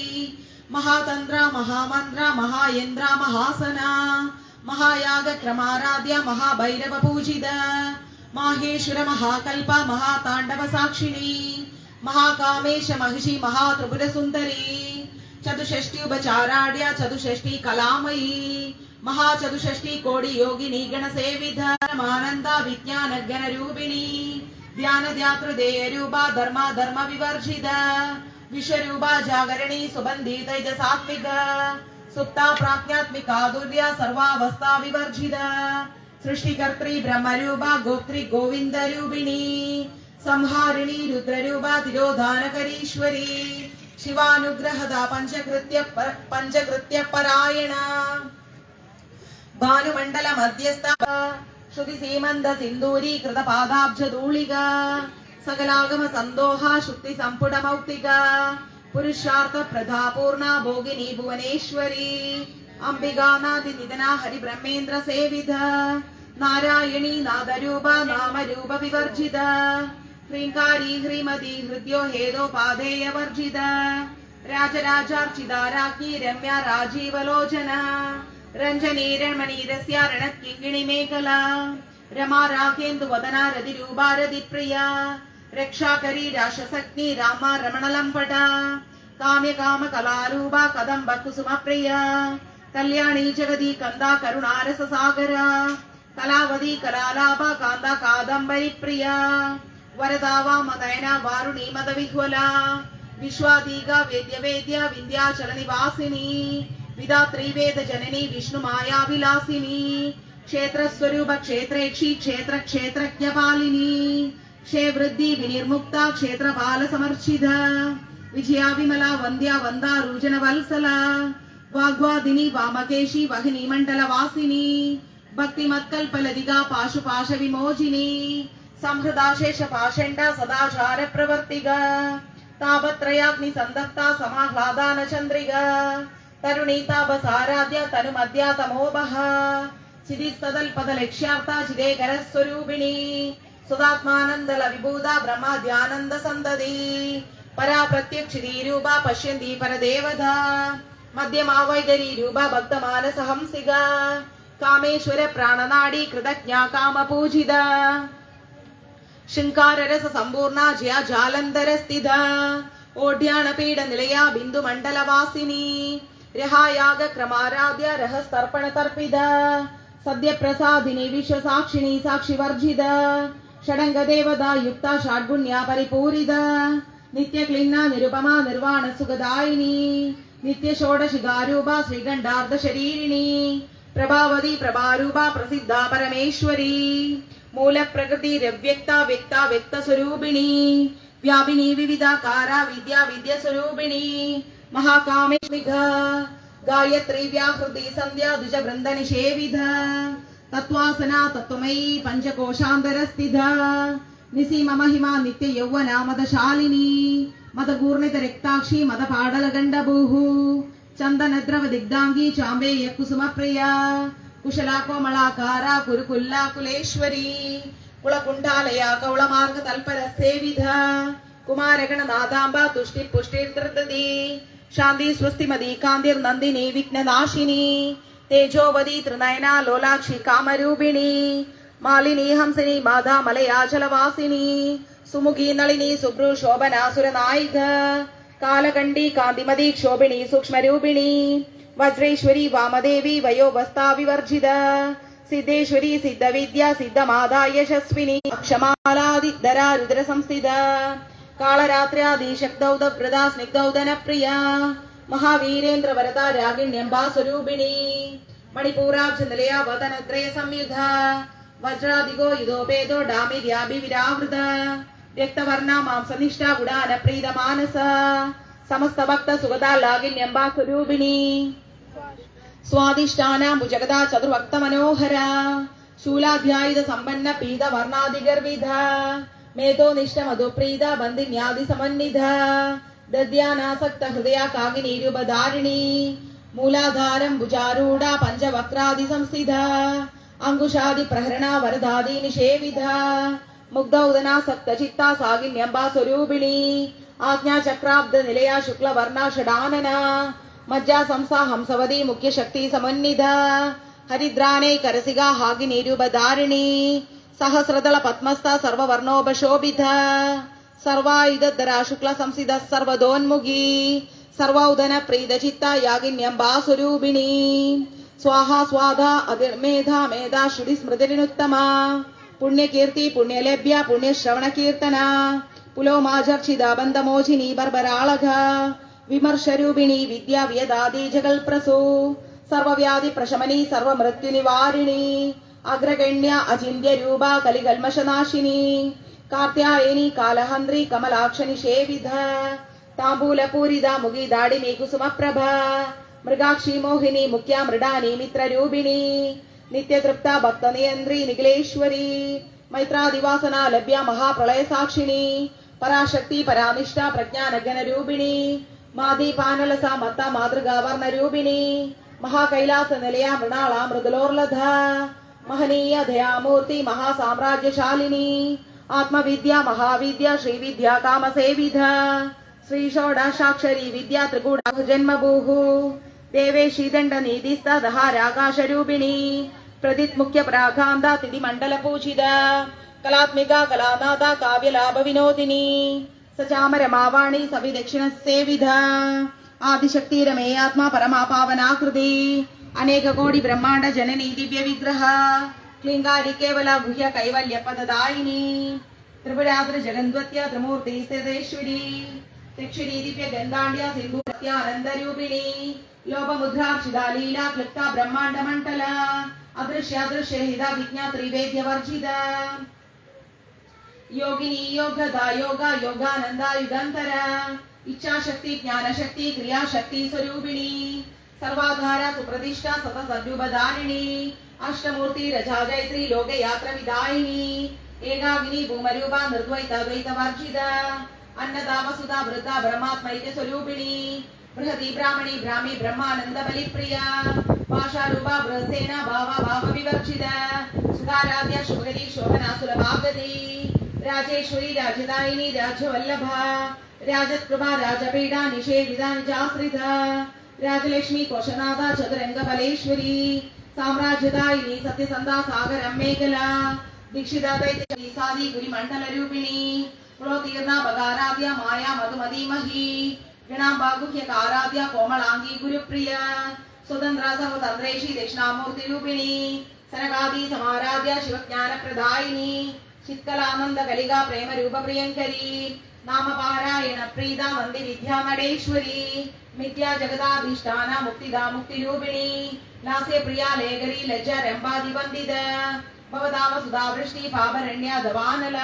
മഹാതന്ത്ര മഹാമന്ത്ര മഹായന്ത്ര മഹാസന മഹായാഗ ക്രമാരാധ്യ മഹാഭൈരവ പൂജിത മാഹേശ്വര മഹാകൽപ മഹാതാണ്ഡവ സാക്ഷിണി മഹാകാമേശ മഹിഷി മഹാത്രിപുര സുന്ദരി ചതുഷ്ഷ്ട്യുപചാരാഢ്യ ചതുഷ്ഷ്ടി കലാമയി മഹാചതുഷ്ഷ്ടി കോടി യോഗിനി ഗണസേവിത ആനന്ദ വിജ്ഞാന ഗണരൂപിണി ധ്യാനധ്യാതൃദേയ രൂപ ധർമ്മ ധർമ്മ വിവർജിത വിശ്വരൂപ ജാഗരണി സുബന്ധി തൈജസാത്മിക സുപ്ത പ്രാജ്ഞാത്മിക ദുര്യ സർവാവസ്ഥാ വിവർജിത സൃഷ്ടികർत्री ബ്രഹ്മരൂപ ഗോത്രി ഗോവിന്ദ രൂപിണി സംഹാരിണി രുദ്രരൂപ തിരോധാനകരീശ്വരി शिवानुग्रहद पंचकृत्य परायण भानुमंडल मध्यस्थ श्रुति सीमंद सिंदूरी कृत पादाब्ज धूलिका सकलागम संदोह शुक्ति संपुट मौक्तिका पुरुषार्थ प्रधा पूर्णा भोगिनी भुवनेश्वरी अंबिकानादि निधना हरि ब्रह्मेन्द्र सेविध नारायणी नादरूप नाम रूप विवर्जित ह्रींकारी ह्रीमती हृद्यो हेदो पादेय वर्जित राजराजार्चिता राज्ञी रम्या राजीवलोचना रंजनी रणमणीरस्या रणत्किङ्गिणी मेखला रमा राकेन्दु वदना रतिरूपा रतिप्रिया रक्षाकरी राक्षसग्नि रामा रमणलम्पटा काम्य काम कलारूपा कदम्ब कुसुमप्रिया कल्याणी जगदी कंदा करुणारस सागरा कलावती कलालाभा कांदा कादंबरी प्रिया वरदा वामनयना वारुणी मद विह्वला विश्वादीगा वेद्य वेद्या विंध्याचल निवासिनी विधात्री वेद जननी विष्णु माया विलासिनी क्षेत्र स्वरूप क्षेत्रेक्षी क्षेत्र क्षेत्रज्ञ पालिनी क्षे वृद्धि विनिर्मुक्ता क्षेत्र बाल समर्चिता विजया विमला वंद्या वंदा रुजन वत्सला वाग्वादिनी वामकेशी वहिनी मंडल वासिनी भक्ति मत्कल्पलदिगा पाशुपाश विमोचिनी संहृदाशेष पाषण्ड सदाचार प्रवर्तिगा तापत्रयाग्नि संदत्ता समाह्लादान चंद्रिगा तरुणीता बसाराध्य तनुमध्या तमोबः चिदिस्तदल्पद लक्ष्यार्था चिदेकर स्वरूपिणी सुदात्मानंदल विभूता ब्रह्माद्यानंद संदति परा प्रत्यक्षिदी रूपा पश्यन्ती परदेवता मध्यमा वैगरी रूपा भक्तमानस हंसिगा कामेश्वर प्राणनाडी कृतज्ञा काम पूजिता शृंगार रस संपूर्णा जया जालंधर स्थिता ओढ्यान पीड निलया बिंदु मंडल वासिनी रहायाग क्रमाराध्य रहस्तर्पण तर्पिता सद्य प्रसादिनी विश्व साक्षिणी साक्षि वर्जिता षडंग देवता युक्ता षड्गुण्या परिपूरिता नित्य क्लीना निरुपमा निर्वाण सुखदायिनी नित्य षोडशिगारूपा श्रीगंडार्ध शरीरिणी प्रभावती प्रभारूपा प्रसिद्धा परमेश्वरी मूल प्रकृति रव्यक्ता व्यक्ता व्यक्त स्वरूपिणी व्यापिनी विविधाकारा विद्या विद्य स्वरूपिणी महाकामेश्विघा गायत्री व्याहृति संध्या द्विज वृंद निषेविधा तत्वासना तत्वमयी पंचकोशांतर स्थिता निसीम महिमा नित्य यौवना मदशालिनी मद गूर्णित रिक्ताक्षी मद पाडल गंडभूः चंदन द्रव दिग्धांगी चांबेय कुसुम प्रिया कुशला कोमलाकारा कुरुकुल्ला कुलेश्वरी कुलकुंडालया कौलमार्ग तल्पर सेविधा कुमारगण नादांबा तुष्टि पुष्टिर्दृतति शांति स्वस्तिमदी कांदिर नंदिनी विघ्ननाशिनी तेजोवदी त्रिनयना लोलाक्षी कामरूपिणी मालिनी हंसिनी माधा मलयाचलवासिनी सुमुखी नलिनी सुब्रु शोभना सुरनायिक कालकंडी कांतिमदी क्षोभिणी सूक्ष्मरूपिणी वज्रेश्वरी वामदेवी वयोवस्था विवर्जिता सिद्धेश्वरी सिद्ध विद्या सिद्ध माधा यशस्विनी अक्षमालादिधरा रुद्र संस्थिता कालरात्र्यादि शक्तौद वृदा स्निग्धौदन प्रिया महावीरेन्द्र वरदा रागिण्यंबा स्वरूपिणी मणिपूराब्ज निलया वदनत्रय संयुधा वज्रादिगो युधोपेदो डामिर्याभि विरावृत व्यक्तवर्णा मांसनिष्ठा गुणान प्रीत मानस समस्त भक्त सुगदा लागिण्यंबा स्वरूपिणी स्वादिष्टाना भुजगदा चतुर्भक्त मनोहरा शूलाध्यायुध संपन्न पीत वर्णादिगर्विधा मेधो निष्ठ मधुप्रीत बंदिन्यादि समन्विधा दद्यानासक्त हृदया कागिनीरूपधारिणी मूलाधारं भुजारूढा पंचवक्रादि संस्थिता अंकुशादि प्रहरणा वरदादि निषेविधा मुग्धौदना सक्त चित्ता सागिन्यंबा स्वरूपिणी आज्ञा चक्राब्द निलया शुक्ल वर्णा षडानना मज्जा संसा हंसवदी मुख्य शक्ति समन्विता हरिद्राणे करसिगा हागिनीरूपधारिणी सहस्रदल पद्मस्था सर्ववर्णोपशोभिता सर्वायुधरा शुक्ल संसिदा सर्वदोन्मुखी सर्वौदन प्रीतचित्ता यागिन्यंबा स्वरूपिणी स्वाहा स्वाधा अतिर्मेधा मेधा श्रुति स्मृतिरुत्तमा पुण्यकीर्ति पुण्यलभ्या पुण्यश्रवण कीर्तना पुलोमाजर्षिदा बंधमोचिनी बर्बराळघ विमर्शरूपिणी विद्या व्यदादि जगल्प्रसू सर्वव्याधि प्रशमनी सर्वमृत्यु निवारिणी अग्रगण्य अचिन्त्य रूपा कलिकल्मषनाशिनी कात्यायनी कालहंद्री कमलाक्ष निषेविधा താംബൂലപൂരിത മുഖി ദാടിനി കുസുമപ്രഭ മൃഗാക്ഷി മോഹിനി മുഖ്യ മൃഡാനി മിത്രരൂപിണി നിത്യതൃപ്ത ഭക്തനിയന്ത്രി നിഖിലേശ്വരി മൈത്രാദിവാസന ലഭ്യ മഹാപ്രളയ സാക്ഷിണി പരാശക്തി പരാനിഷ്ഠ പ്രജ്ഞാനഗണരൂപിണി മാദീപാനലസ മത്ത മാതൃകാവർണരൂപിണി മഹാകൈലാസ നിലയ മൃണാള മൃദുലോർലധ മഹനീയ ദയാമൂർത്തി മഹാസാമ്രാജ്യശാലിനി ആത്മവിദ്യ മഹാവിദ്യ ശ്രീവിദ്യ കാമസേവിധ ശ്രീ ഷോഡശാക്ഷരി വിദ്യ ത്രികൂട ജന്മഭൂഹു ദേവേശി ദണ്ഡനീതിസ്തദഹാരാകാശരൂപിണി പ്രതിത് മുഖ്യ പ്രാകാന്ത തിഥി മണ്ഡല പൂജിത കലാത്മിക കലാനാഥ കാവ്യലാഭ വിനോദിനി സചാമരമാവാണി സവിദക്ഷിണ സേവിധ ആദിശക്തി രമേ ആത്മാ പരമാ പാവനാകൃതി അനേക കോടി ബ്രഹ്മാണ്ഡ ജനനി ദിവ്യ വിഗ്രഹ ക്ലിംഗാരി കേവല ഗുഹ്യ കൈവല്യ പദദായിനി ത്രിപുരാദ്ര ജഗന്ദ്വത്യ ത്രിമൂർത്തി സ്ഥിതേശ്വരി ദക്ഷിണീ ദിവ്യ ഗന്ധാണ്ഡ്യ സിന്ധു സത്യാനന്ദരൂപിണി ലോപമുദ്രാർച്ചിത ലീല ക്ലിപ്ത ബ്രഹ്മാണ്ഡ മണ്ഡല അദൃശ്യാദൃശ്യഹിത വിജ്ഞാ ത്രിവേദ്യ വർജിത യോഗിനി യോഗദ യോഗ യോഗാനന്ദ യുഗാന്തര ഇച്ഛാശക്തി ജ്ഞാനശക്തി ക്രിയാശക്തി സ്വരൂപിണി സർവാധാര സുപ്രതിഷ്ഠ സതസദ്യുപധാരിണി അഷ്ടമൂർത്തി രജാജൈത്രി ലോകയാത്ര വിദായിനി ഏകാഗ്നി ഭൂമരൂപ നിർദ്വൈത ദ്വൈത വർജിത അന്നദാവസുത വൃദ്ധ ബ്രഹ്മാത്മൈക്യ സ്വരൂപിണി ബൃഹതി ബ്രാഹ്മണി ബ്രാഹ്മി ബ്രഹ്മാനന്ദ ബലിപ്രിയ ഭാഷാരൂപ ബൃഹസേന ഭാവ ഭാവ വിവർജിത സുധാരാധ്യ ശുഭകരി ശോഭന സുലഭാഗതി രാജേശ്വരി രാജദായിനി രാജവല്ലഭ രാജകൃപ രാജപീഠ നിഷേവിത നിജാശ്രിത രാജലക്ഷ്മി കോശനാഥ ചതുരംഗ ബലേശ്വരി സാമ്രാജ്യദായിനി സത്യസന്ധ സാഗരം മേഖല ദീക്ഷിത ദൈത്യസാദി ഗുരിമണ്ഡല രൂപിണി പുളോതീർണ ബകാരാധ്യ മായ മധുമതി മഹി ഗണാംബാഗുഹ്യകാരാധ്യ കോമളാംഗി ഗുരുപ്രിയ സ്വതന്ത്ര സർവതന്ത്രേഷി ദക്ഷിണാമൂർത്തി രൂപിണി സനകാദി സമാരാധ്യ ശിവജ്ഞാനപ്രദായിനി ചിത്കലാനന്ദ കലികാ പ്രേമ രൂപ പ്രിയങ്കരി നാമപാരായണ പ്രീത വന്ദി വിദ്യാനടേശ്വരി മിഥ്യാ ജഗദാധിഷ്ഠാന മുക്തിദാ മുക്തിരൂപിണി ലാസ്യ പ്രിയ ലേഖരി ലജ്ജ രംഭാതി വന്ദിത ഭവതാവ സുധാവൃഷ്ടി പാപരണ്യ ദവാനല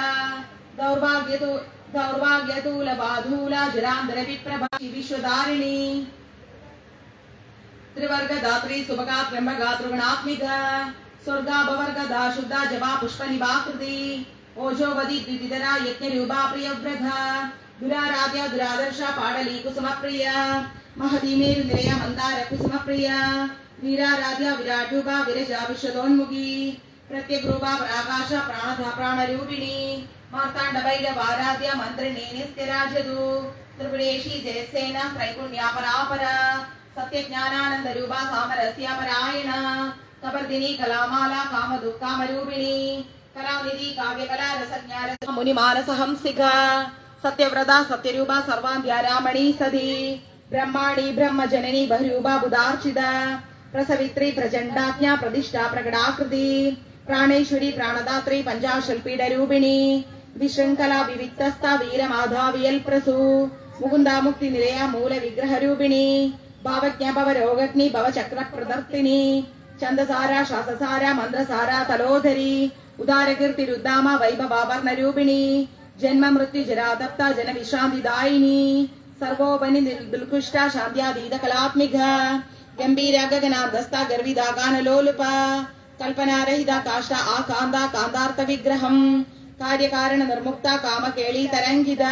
ദൗർഭാഗ്യതൂല ബാധൂല ജരാന്തര വിപ്രഭ വിശ്വധാരിണി ത്രിവർഗദാത്രി സുഭഗാത്രംഭഗാതൃഗുണാത്മിക സ്വർഗാപവർഗദ ശുദ്ധ ജപാ പുഷ്പ നിവാകൃതി ഓജോവതി ദ്വിവിധര യജ്ഞരൂപാ പ്രിയവ്രത ദുരാരാധ്യ ദുരാദർശ പാടലീ കുസുമപ്രിയ മഹതീമേരു നിലയ മന്ദാര കുസുമപ്രിയ വീരാരാധ്യ വിരാടൂപ വിരജ വിശ്വതോന്മുഖി പ്രത്യഗ്രൂപ പ്രാകാശ പ്രാണധ പ്രാണരൂപിണി മാർത്താണ്ഡ ഭൈരവാരാധ്യ മന്ത്രിണി നിസ്ത്യരാജതു ത്രിപുരേഷി ജയസേന ത്രൈകുണ്യാപരാപര സത്യജ്ഞാനാനന്ദ രൂപ സാമരസ്യാപരായണ കബർദിനി കലാമാല കാമദുഃഖാമരൂപിണി കലാനിധി കാവ്യകലാ രസജ്ഞാന മുനിമാനസഹംസിക സത്യവ്രത സത്യരൂപ സർവാന്ധ്യാരാമണി സതി ബ്രഹ്മാണി ബ്രഹ്മജനനി ബഹരൂപ ബുധാർച്ചിത പ്രസവിത്രി പ്രചണ്ഡാജ്ഞ പ്രതിഷ്ഠാ പ്രകടാകൃതി പ്രാണേശ്വരി പ്രാണദാത്രി പഞ്ചാശൽപീഠരൂപിണി വിശൃംഖല വിവിക്തസ്ഥ വീരമാധാവിയൽ പ്രസു മുകുന്ദ മുക്തി നിലയ മൂല വിഗ്രഹരൂപിണി ഭാവജ്ഞ ഭവരോഗഗ്നി ഭവചക്ര പ്രദർത്തിനി ഛന്ദസാര ശ്വാസസാര മന്ത്രസാര തലോധരി ഉദാരകീർത്തി രുദ്ധാമ വൈഭവാഭരണരൂപിണി ജന്മ മൃത്യു ജരാതപ്ത ജനവിശ്രാന്തിദായിനി സർവോപനി ദുൽകുഷ്ട ശാന്ത്യാതീത കലാത്മിക ഗംഭീര ഗഗനാർദസ്ഥ ഗർവിതാഗാനലോലുപ കൽപ്പനാരഹിത കാഷ്ട ആകാന്ത കാന്താർത്ഥ വിഗ്രഹം കാര്യകാരണ നിർമുക്ത കാമകേളി തരംഗിത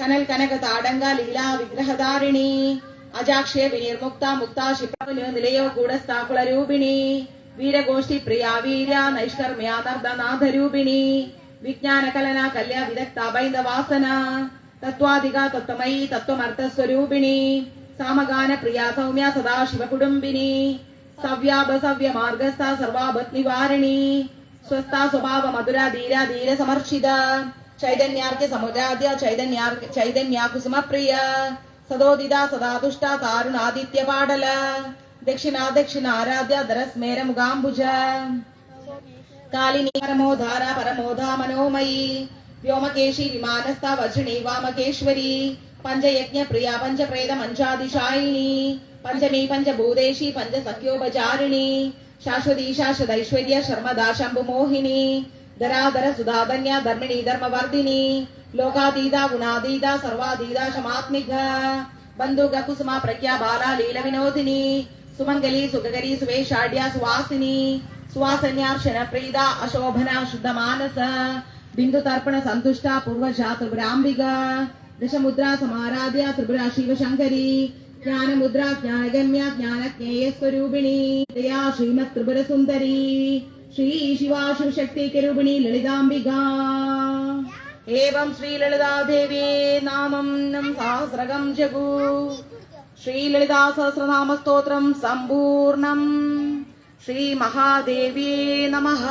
കനൽ കനക താടങ്ക ലീലാ വിഗ്രഹധാരിണി അജാക്ഷ്യ വിനിർമുക്ത മുക്ത ക്ഷിപ്രവനു നിലയോ കൂടസ്ഥാകുളരൂപിണി വീരഗോഷ്ഠി പ്രിയ വീര്യ നൈഷ്കർമ്മ്യ നർദ്ദനാഥരൂപിണി വിജ്ഞാന കലന കല്യ വിദഗ്ധ ബൈന്ദവാസന തത്വാധിക തത്വമയി തത്വമർത്ഥസ്വരൂപിണി സാമഗാന പ്രിയ സൗമ്യ സദാശിവ കുടുംബിനി സവ്യാഭ സവ്യ മാർഗസ്ഥ സർവാപത് നിവാരിണി സ്വസ്ഥ സ്വഭാവ മധുര ധീര ധീര സമർഷിത ചൈതന്യാർക്യ സമുദ്രാദ്യ ചൈതന്യാകുസുമപ്രിയ സദോദിത സദാതുഷ്ട താരുണാദിത്യ പാടല ദക്ഷിണാദക്ഷിണാരാധ്യ ധരസ്മേര മുഖാംബുജ കാലിനി പരമോധാര പരമോധാ മനോമയി വ്യോമകേശി വിമാനസ്ഥ വജ്രിണി വാമകേശ്വരി പഞ്ചയജ്ഞ പ്രിയ പഞ്ചപ്രേത മഞ്ചാദിശായിനി പഞ്ചമീ പഞ്ചഭൂതേശി പഞ്ചസഖ്യോപചാരിണി ശാശ്വതീ ശാശ്വതൈശ്വര്യ ശർമ്മദാ ശംഭുമോഹിനി ധരാധര സുധാധന്യ ധർമ്മിണി ധർമ്മവർദ്ധിനി ലോകാതീത ഗുണാതീത സർവാതീത ക്ഷമാത്മിക ബന്ധുക കുസുമ പ്രഖ്യാ ബാല ലീല വിനോദിനി സുമംഗലി സുഖകരി സുവേഷാഢ്യ സുവാസിനി സുവാസന്യാർശന പ്രീത അശോഭന ശുദ്ധമാനസ ബിന്ദു തർപ്പണ സന്തുഷ്ട പൂർവശ ത്രിപുരാംബിക ദശമുദ്ര സമാരാധ്യ ത്രിപുര ശിവശങ്കരി ജ്ഞാനമുദ്ര ജ്ഞാനഗമ്യ ജ്ഞാനജ്ഞേയസ്വരൂപിണി ദയാ ശ്രീമത് ത്രിപുര സുന്ദരി ശ്രീ ശിവാ ശിവശക്തി കരൂപിണി ലളിതാംബിക ഏവം ശ്രീ ലളിതാദേവി നാമം സഹസ്രകം ജഗു ശ്രീ ലളിതാ സഹസ്രനാമ സ്തോത്രം സമ്പൂർണം ശ്രീ മഹാദേവി നമഃ.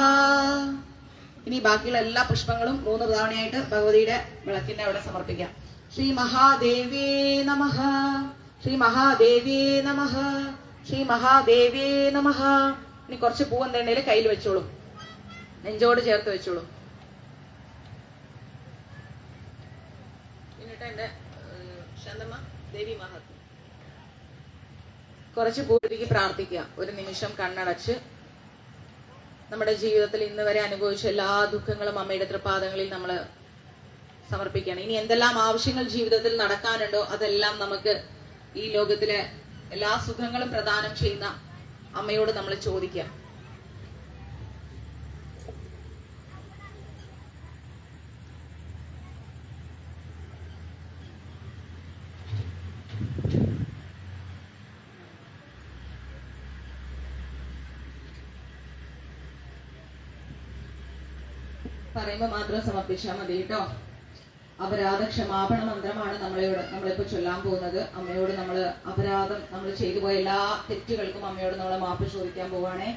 ഇനി ബാക്കിയുള്ള എല്ലാ പുഷ്പങ്ങളും 3 തവണയായിട്ട് ഭഗവതിയുടെ വിളക്കിന്റെ അവിടെ സമർപ്പിക്കാം. ശ്രീ മഹാദേവി നമഃ, ശ്രീ മഹാദേവി നമഃ, ശ്രീ മഹാദേവി നമഃ. ഇനി കുറച്ച് പൂ എന്തെങ്കിലും കയ്യിൽ വെച്ചോളൂ, നെഞ്ചോട് ചേർത്ത് വെച്ചോളൂ. എന്നിട്ട് എന്റെ ശാന്തമ്മ ദേവി മഹത്വം കുറച്ച് പൂർത്തിക്ക് പ്രാർത്ഥിക്കുക. ഒരു നിമിഷം കണ്ണടച്ച് നമ്മുടെ ജീവിതത്തിൽ ഇന്ന് വരെ അനുഭവിച്ച എല്ലാ ദുഃഖങ്ങളും അമ്മയുടെ തൃപാദങ്ങളിൽ നമ്മൾ സമർപ്പിക്കുകയാണ്. ഇനി എന്തെല്ലാം ആവശ്യങ്ങൾ ജീവിതത്തിൽ നടക്കാനുണ്ടോ അതെല്ലാം നമുക്ക് ഈ ലോകത്തിലെ എല്ലാ സുഖങ്ങളും പ്രദാനം ചെയ്യുന്ന അമ്മയോട് നമ്മൾ ചോദിക്കാം. പറയുമ്പോ മാത്രം സമർപ്പിച്ചാൽ മതി കേട്ടോ. അപരാധ ക്ഷമാപണ മന്ത്രമാണ് നമ്മളിപ്പോ ചൊല്ലാൻ പോകുന്നത്. അമ്മയോട് നമ്മൾ അപരാധം നമ്മൾ ചെയ്തു പോയ എല്ലാ തെറ്റുകൾക്കും അമ്മയോട് നമ്മൾ മാപ്പ് ചോദിക്കാൻ പോവാണേ.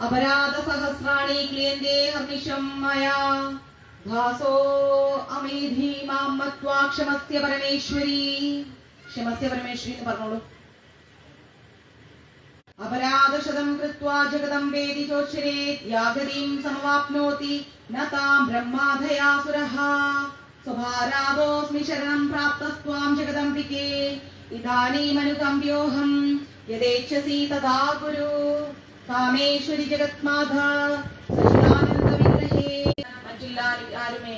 അപരാധ സഹസ്രാണി ക്ലിയന്തേ ഹർനിശം മയാ ഭാസോ അമേധി മാം മത്വാ ക്ഷമസ്യ പരമേശ്വരി. ക്ഷമസ്യ പരമേശ്വരി എന്ന് പറഞ്ഞോളൂ. അപരാധശതം കൃത്വാ ജഗതം വേദി ചോച്ചരേത് യാഗരീം സമവാപ്നോതി ന താം ബ്രഹ്മാധയാസുരഃ സ്വഭാരാവോസ്മി ശരണം പ്രാപ്തസ്ത്വാം ജഗദംബികേ ഇദാനീമനുകമ്പ്യോഹം യദേച്ഛസി തഥാ കുരു കാമേശ്വരി ജഗത്മാത സച്ചിദാനന്ദ വിഗ്രഹേ. മറ്റില്ലാരുമേ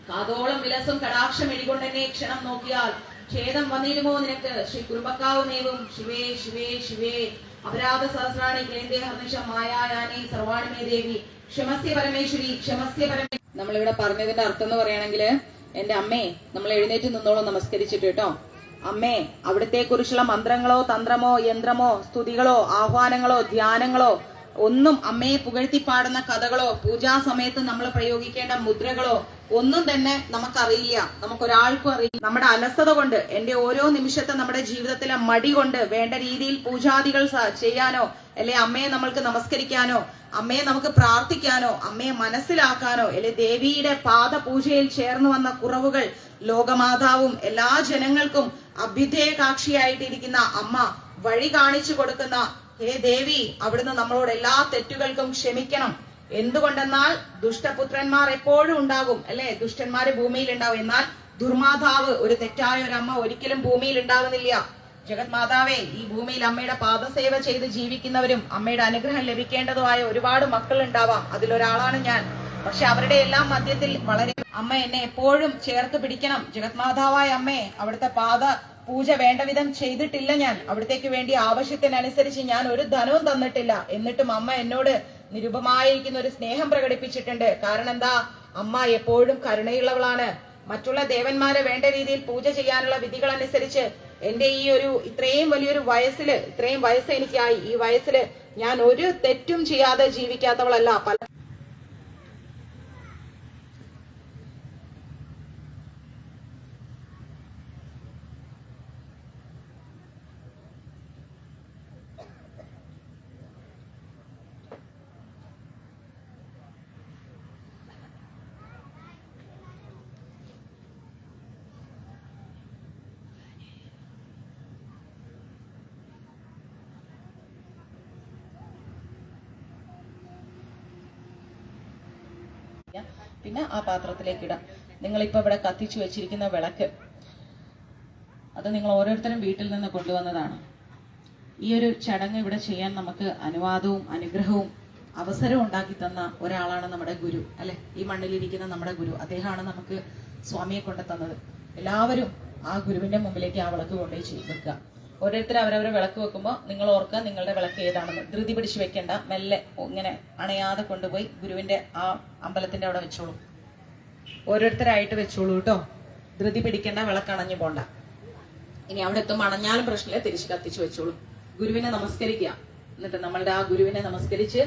കാതോളം വിലസും കടാക്ഷം എഴികൊണ്ടെന്നെ ക്ഷണം നോക്കിയാൽ ഛേദം വന്നിരുമോ നിനക്ക് ശ്രീ കുറുമ്പക്കാവ് നേവും ശിവേ ശിവേ ശിവേ. അപരാധ സഹസ്രാണി ക്ലേന്ദേ ഹർനിശം മായായാനി സർവാണിമേ ദേവി ക്ഷമസ്യ പരമേശ്വരി ക്ഷമസ്യ പരമേശ്വരി. നമ്മളിവിടെ പറഞ്ഞതിന്റെ അർത്ഥം എന്ന് പറയുകയാണെങ്കിൽ, എന്റെ അമ്മേ നമ്മൾ എഴുന്നേറ്റ് നിന്നോളം നമസ്കരിച്ചിട്ട് കേട്ടോ. അമ്മേ, അവിടത്തെ കുറിച്ചുള്ള മന്ത്രങ്ങളോ തന്ത്രമോ യന്ത്രമോ സ്തുതികളോ ആഹ്വാനങ്ങളോ ധ്യാനങ്ങളോ ഒന്നും അമ്മയെ പുകഴ്ത്തി പാടുന്ന കഥകളോ പൂജാ സമയത്ത് നമ്മൾ പ്രയോഗിക്കേണ്ട മുദ്രകളോ ഒന്നും തന്നെ നമുക്കറിയില്ല, നമുക്കൊരാൾക്കും അറിയില്ല. നമ്മുടെ അലസത കൊണ്ട്, എന്റെ ഓരോ നിമിഷത്തെ നമ്മുടെ ജീവിതത്തിലെ മടി കൊണ്ട് വേണ്ട രീതിയിൽ പൂജാദികൾ ചെയ്യാനോ അല്ലെ അമ്മയെ നമ്മൾക്ക് നമസ്കരിക്കാനോ അമ്മയെ നമുക്ക് പ്രാർത്ഥിക്കാനോ അമ്മയെ മനസ്സിലാക്കാനോ അല്ലെ ദേവിയുടെ പാദപൂജയിൽ ചേർന്ന് വന്ന കുറവുകൾ ലോകമാതാവും എല്ലാ ജനങ്ങൾക്കും അഭ്യുദയകാക്ഷിയായിട്ടിരിക്കുന്ന അമ്മ വഴി കാണിച്ചു കൊടുക്കുന്ന ഹേ ദേവി, അവിടുന്ന് നമ്മളോട് എല്ലാ തെറ്റുകൾക്കും ക്ഷമിക്കണം. എന്തുകൊണ്ടെന്നാൽ ദുഷ്ടപുത്രന്മാർ എപ്പോഴും ഉണ്ടാകും അല്ലെ, ദുഷ്ടന്മാര് ഭൂമിയിൽ ഉണ്ടാവും. എന്നാൽ ദുർമാതാവ്, ഒരു തെറ്റായ ഒരു അമ്മ ഒരിക്കലും ഭൂമിയിൽ ഉണ്ടാകുന്നില്ല. ജഗത് മാതാവേ, ഈ ഭൂമിയിൽ അമ്മയുടെ പാദസേവ ചെയ്ത് ജീവിക്കുന്നവരും അമ്മയുടെ അനുഗ്രഹം ലഭിക്കേണ്ടതുമായ ഒരുപാട് മക്കൾ ഉണ്ടാവാം. അതിലൊരാളാണ് ഞാൻ. പക്ഷെ അവരുടെ എല്ലാം മധ്യത്തിൽ വളരെ അമ്മ എന്നെ എപ്പോഴും ചേർത്ത് പിടിക്കണം. ജഗത് മാതാവായ അമ്മേ, അവിടുത്തെ പാദ പൂജ വേണ്ട വിധം ചെയ്തിട്ടില്ല ഞാൻ. അവിടത്തേക്ക് വേണ്ടി ആവശ്യത്തിനനുസരിച്ച് ഞാൻ ഒരു ധനവും തന്നിട്ടില്ല. എന്നിട്ടും അമ്മ എന്നോട് നിരുപമായിരിക്കുന്ന ഒരു സ്നേഹം പ്രകടിപ്പിച്ചിട്ടുണ്ട്. കാരണം എന്താ? അമ്മ എപ്പോഴും കരുണയുള്ളവളാണ്. മറ്റുള്ള ദേവന്മാരെ വേണ്ട രീതിയിൽ പൂജ ചെയ്യാനുള്ള വിധികൾ അനുസരിച്ച് എന്റെ ഈ ഇത്രയും വലിയൊരു ഇത്രയും വയസ്സ് എനിക്കായി. ഈ വയസ്സില് ഞാൻ ഒരു തെറ്റും ചെയ്യാതെ ജീവിക്കാത്തവളല്ല. പിന്നെ ആ പാത്രത്തിലേക്ക് ഇടാം. നിങ്ങളിപ്പോ ഇവിടെ കത്തിച്ചു വെച്ചിരിക്കുന്ന വിളക്ക്, അത് നിങ്ങൾ ഓരോരുത്തരും വീട്ടിൽ നിന്ന് കൊണ്ടുവന്നതാണ്. ഈ ഒരു ചടങ്ങ് ഇവിടെ ചെയ്യാൻ നമുക്ക് അനുവാദവും അനുഗ്രഹവും അവസരം ഉണ്ടാക്കി തന്ന ഒരാളാണ് നമ്മുടെ ഗുരു, അല്ലെ? ഈ മണ്ണിലിരിക്കുന്ന നമ്മുടെ ഗുരു, അദ്ദേഹമാണ് നമുക്ക് സ്വാമിയെ കൊണ്ട് തന്നത്. എല്ലാവരും ആ ഗുരുവിന്റെ മുമ്പിലേക്ക് ആ വിളക്ക് കൊണ്ടുപോയി വെക്കുക. ഓരോരുത്തരും അവരവരെ വിളക്ക് വെക്കുമ്പോൾ നിങ്ങൾ ഓർക്കുക നിങ്ങളുടെ വിളക്ക് ഏതാണെന്ന്. ധൃതി പിടിച്ച് വെക്കേണ്ട, മെല്ലെ ഇങ്ങനെ അണയാതെ കൊണ്ടുപോയി ഗുരുവിന്റെ ആ അമ്പലത്തിന്റെ അവിടെ വെച്ചോളൂ. ഓരോരുത്തരായിട്ട് വെച്ചോളൂ കേട്ടോ. ധൃതി പിടിക്കേണ്ട, വിളക്ക് അണഞ്ഞു പോണ്ട. ഇനി അവിടെ എത്തുമ്പോൾ അണഞ്ഞാലും പ്രശ്നമില്ല, തിരിച്ച് കത്തിച്ചു വെച്ചോളൂ. ഗുരുവിനെ നമസ്കരിക്കുക. എന്നിട്ട് നമ്മളുടെ ആ ഗുരുവിനെ നമസ്കരിച്ച്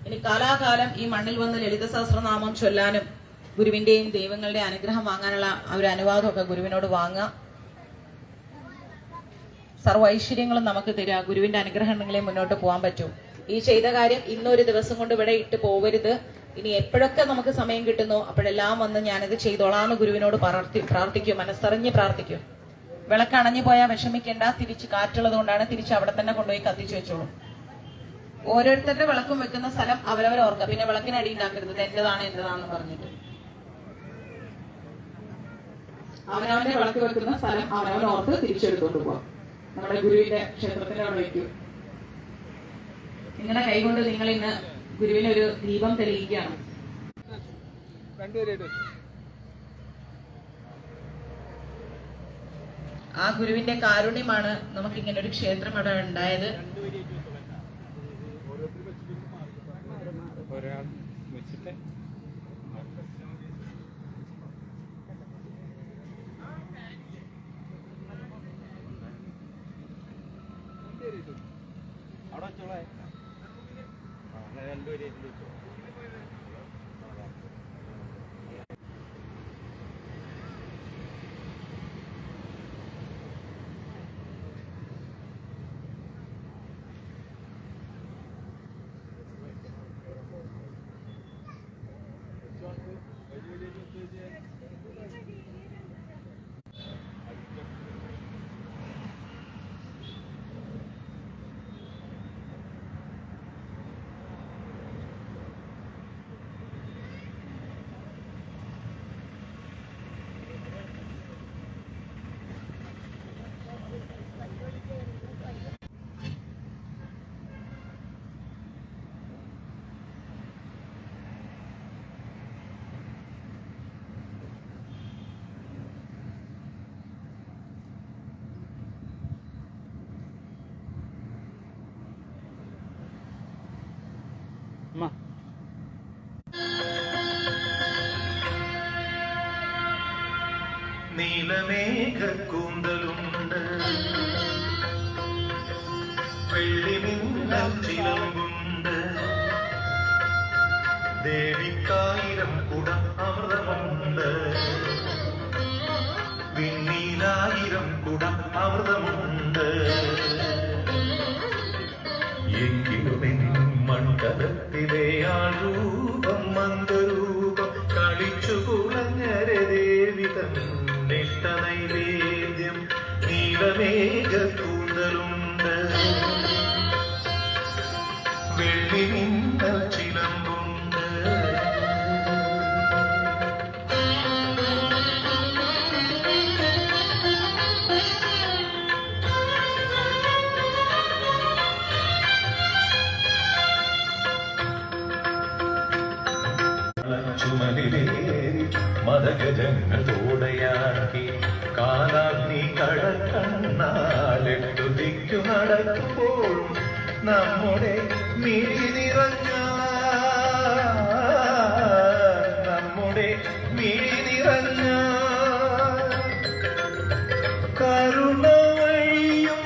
ഇനി കാലാകാലം ഈ മണ്ണിൽ വന്ന് ലളിത സഹസ്രനാമം ചൊല്ലാനും ഗുരുവിന്റെയും ദൈവങ്ങളുടെ അനുഗ്രഹം വാങ്ങാനുള്ള ഒരു അനുവാദമൊക്കെ ഗുരുവിനോട് വാങ്ങുക. സർവ്വ ഐശ്വര്യങ്ങളും നമുക്ക് തരിക. ഗുരുവിന്റെ അനുഗ്രഹം ഉണ്ടെങ്കിലേ മുന്നോട്ട് പോകാൻ പറ്റൂ. ഈ ചെയ്ത കാര്യം ഇന്നൊരു ദിവസം കൊണ്ട് ഇവിടെ ഇട്ട് പോവരുത്. ഇനി എപ്പോഴൊക്കെ നമുക്ക് സമയം കിട്ടുന്നോ അപ്പോഴെല്ലാം വന്ന് ഞാനിത് ചെയ്തോളാന്ന് ഗുരുവിനോട് പ്രാർത്ഥിക്കൂ, മനസ്സറിഞ്ഞ് പ്രാർത്ഥിക്കൂ. വിളക്ക് അണഞ്ഞു പോയാൽ വിഷമിക്കേണ്ട, തിരിച്ച് കാറ്റുള്ളത് കൊണ്ടാണ്, തിരിച്ച് അവിടെ തന്നെ കൊണ്ടുപോയി കത്തിച്ചു വെച്ചോളൂ. ഓരോരുത്തരുടെ വിളക്കും വെക്കുന്ന സ്ഥലം അവരവർ ഓർക്കുക. പിന്നെ വിളക്കിന് അടി ഉണ്ടാക്കരുത്, എന്റേതാണെന്ന് പറഞ്ഞിട്ട്. അവനവന്റെ വിളക്ക് വെക്കുന്ന സ്ഥലം അവനവൻ ഓർത്ത് തിരിച്ചെടുത്തോണ്ട് പോവാം. നമ്മുടെ ഗുരുവിന്റെ ക്ഷേത്രത്തിന്റെ അവിടെ വയ്ക്കൂ. നിങ്ങളുടെ കൈകൊണ്ട് നിങ്ങൾ ഇന്ന് ഗുരുവിനൊരു ദീപം തെളിയിക്കുകയാണ്. ആ ഗുരുവിന്റെ കാരുണ്യമാണ് നമുക്ക് ഇങ്ങനെ ഒരു ക്ഷേത്രം അവിടെ ഉണ്ടായത്. നീലമേഘ കൂന്തലുണ്ട്, വെള്ളിമിന്നൽ ചിലമ്പുണ്ട്, ദേവിക്കായിരം കുടം അമൃതമുണ്ട്, വിണ്ണീലായിരം കുടം അമൃതമുണ്ട്. എങ്കിലുമെൻ മണ്ഡലത്തിലെ ആരൂപം മന്ദരൂപം കളിച്ചു കുളഞ്ഞരെ ദേവി തന്നിട്ട നൈവേദ്യം. നീലമേഘ കൂന്തലുണ്ട്, വെള്ളിമിന്നൽ ചിലമ്പുണ്ട്. ചുമലിലേറി മതഗജങ്ങൾ തോടയാക്കി കാലാഗ്നി കടക്കണ്ണാലെട്ടു ദിക്കു നടക്കുമ്പോഴും നമ്മുടെ മിഴി നിറഞ്ഞ കരുണ വഴിയും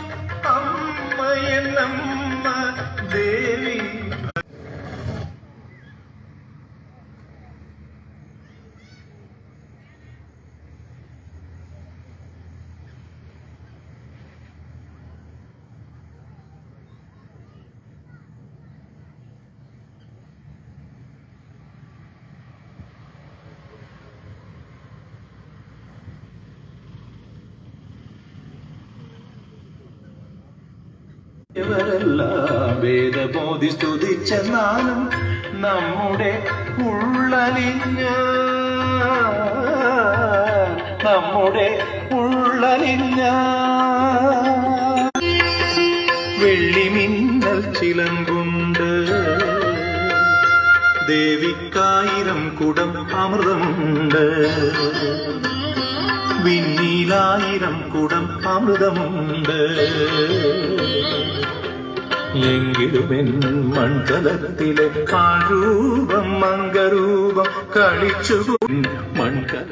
അമ്മയെന്നമ്മ ദേവി. ഇവരെല്ലാം വേദബോധി സ്തുതിച്ചെന്നാലും നമ്മുടെ ഉള്ളലിഞ്ഞ വെള്ളിമിന്നൽ ചിലമ്പുണ്ട്, ദേവിക്കായിരം കുടം അമൃതമുണ്ട്, വിണ്ണീലായിരം കുടം അമൃതമുണ്ട്. എങ്കിലുമെൻ മൺകലത്തിലെ ആരൂപം മംഗരൂപം കളിച്ചു മൺകല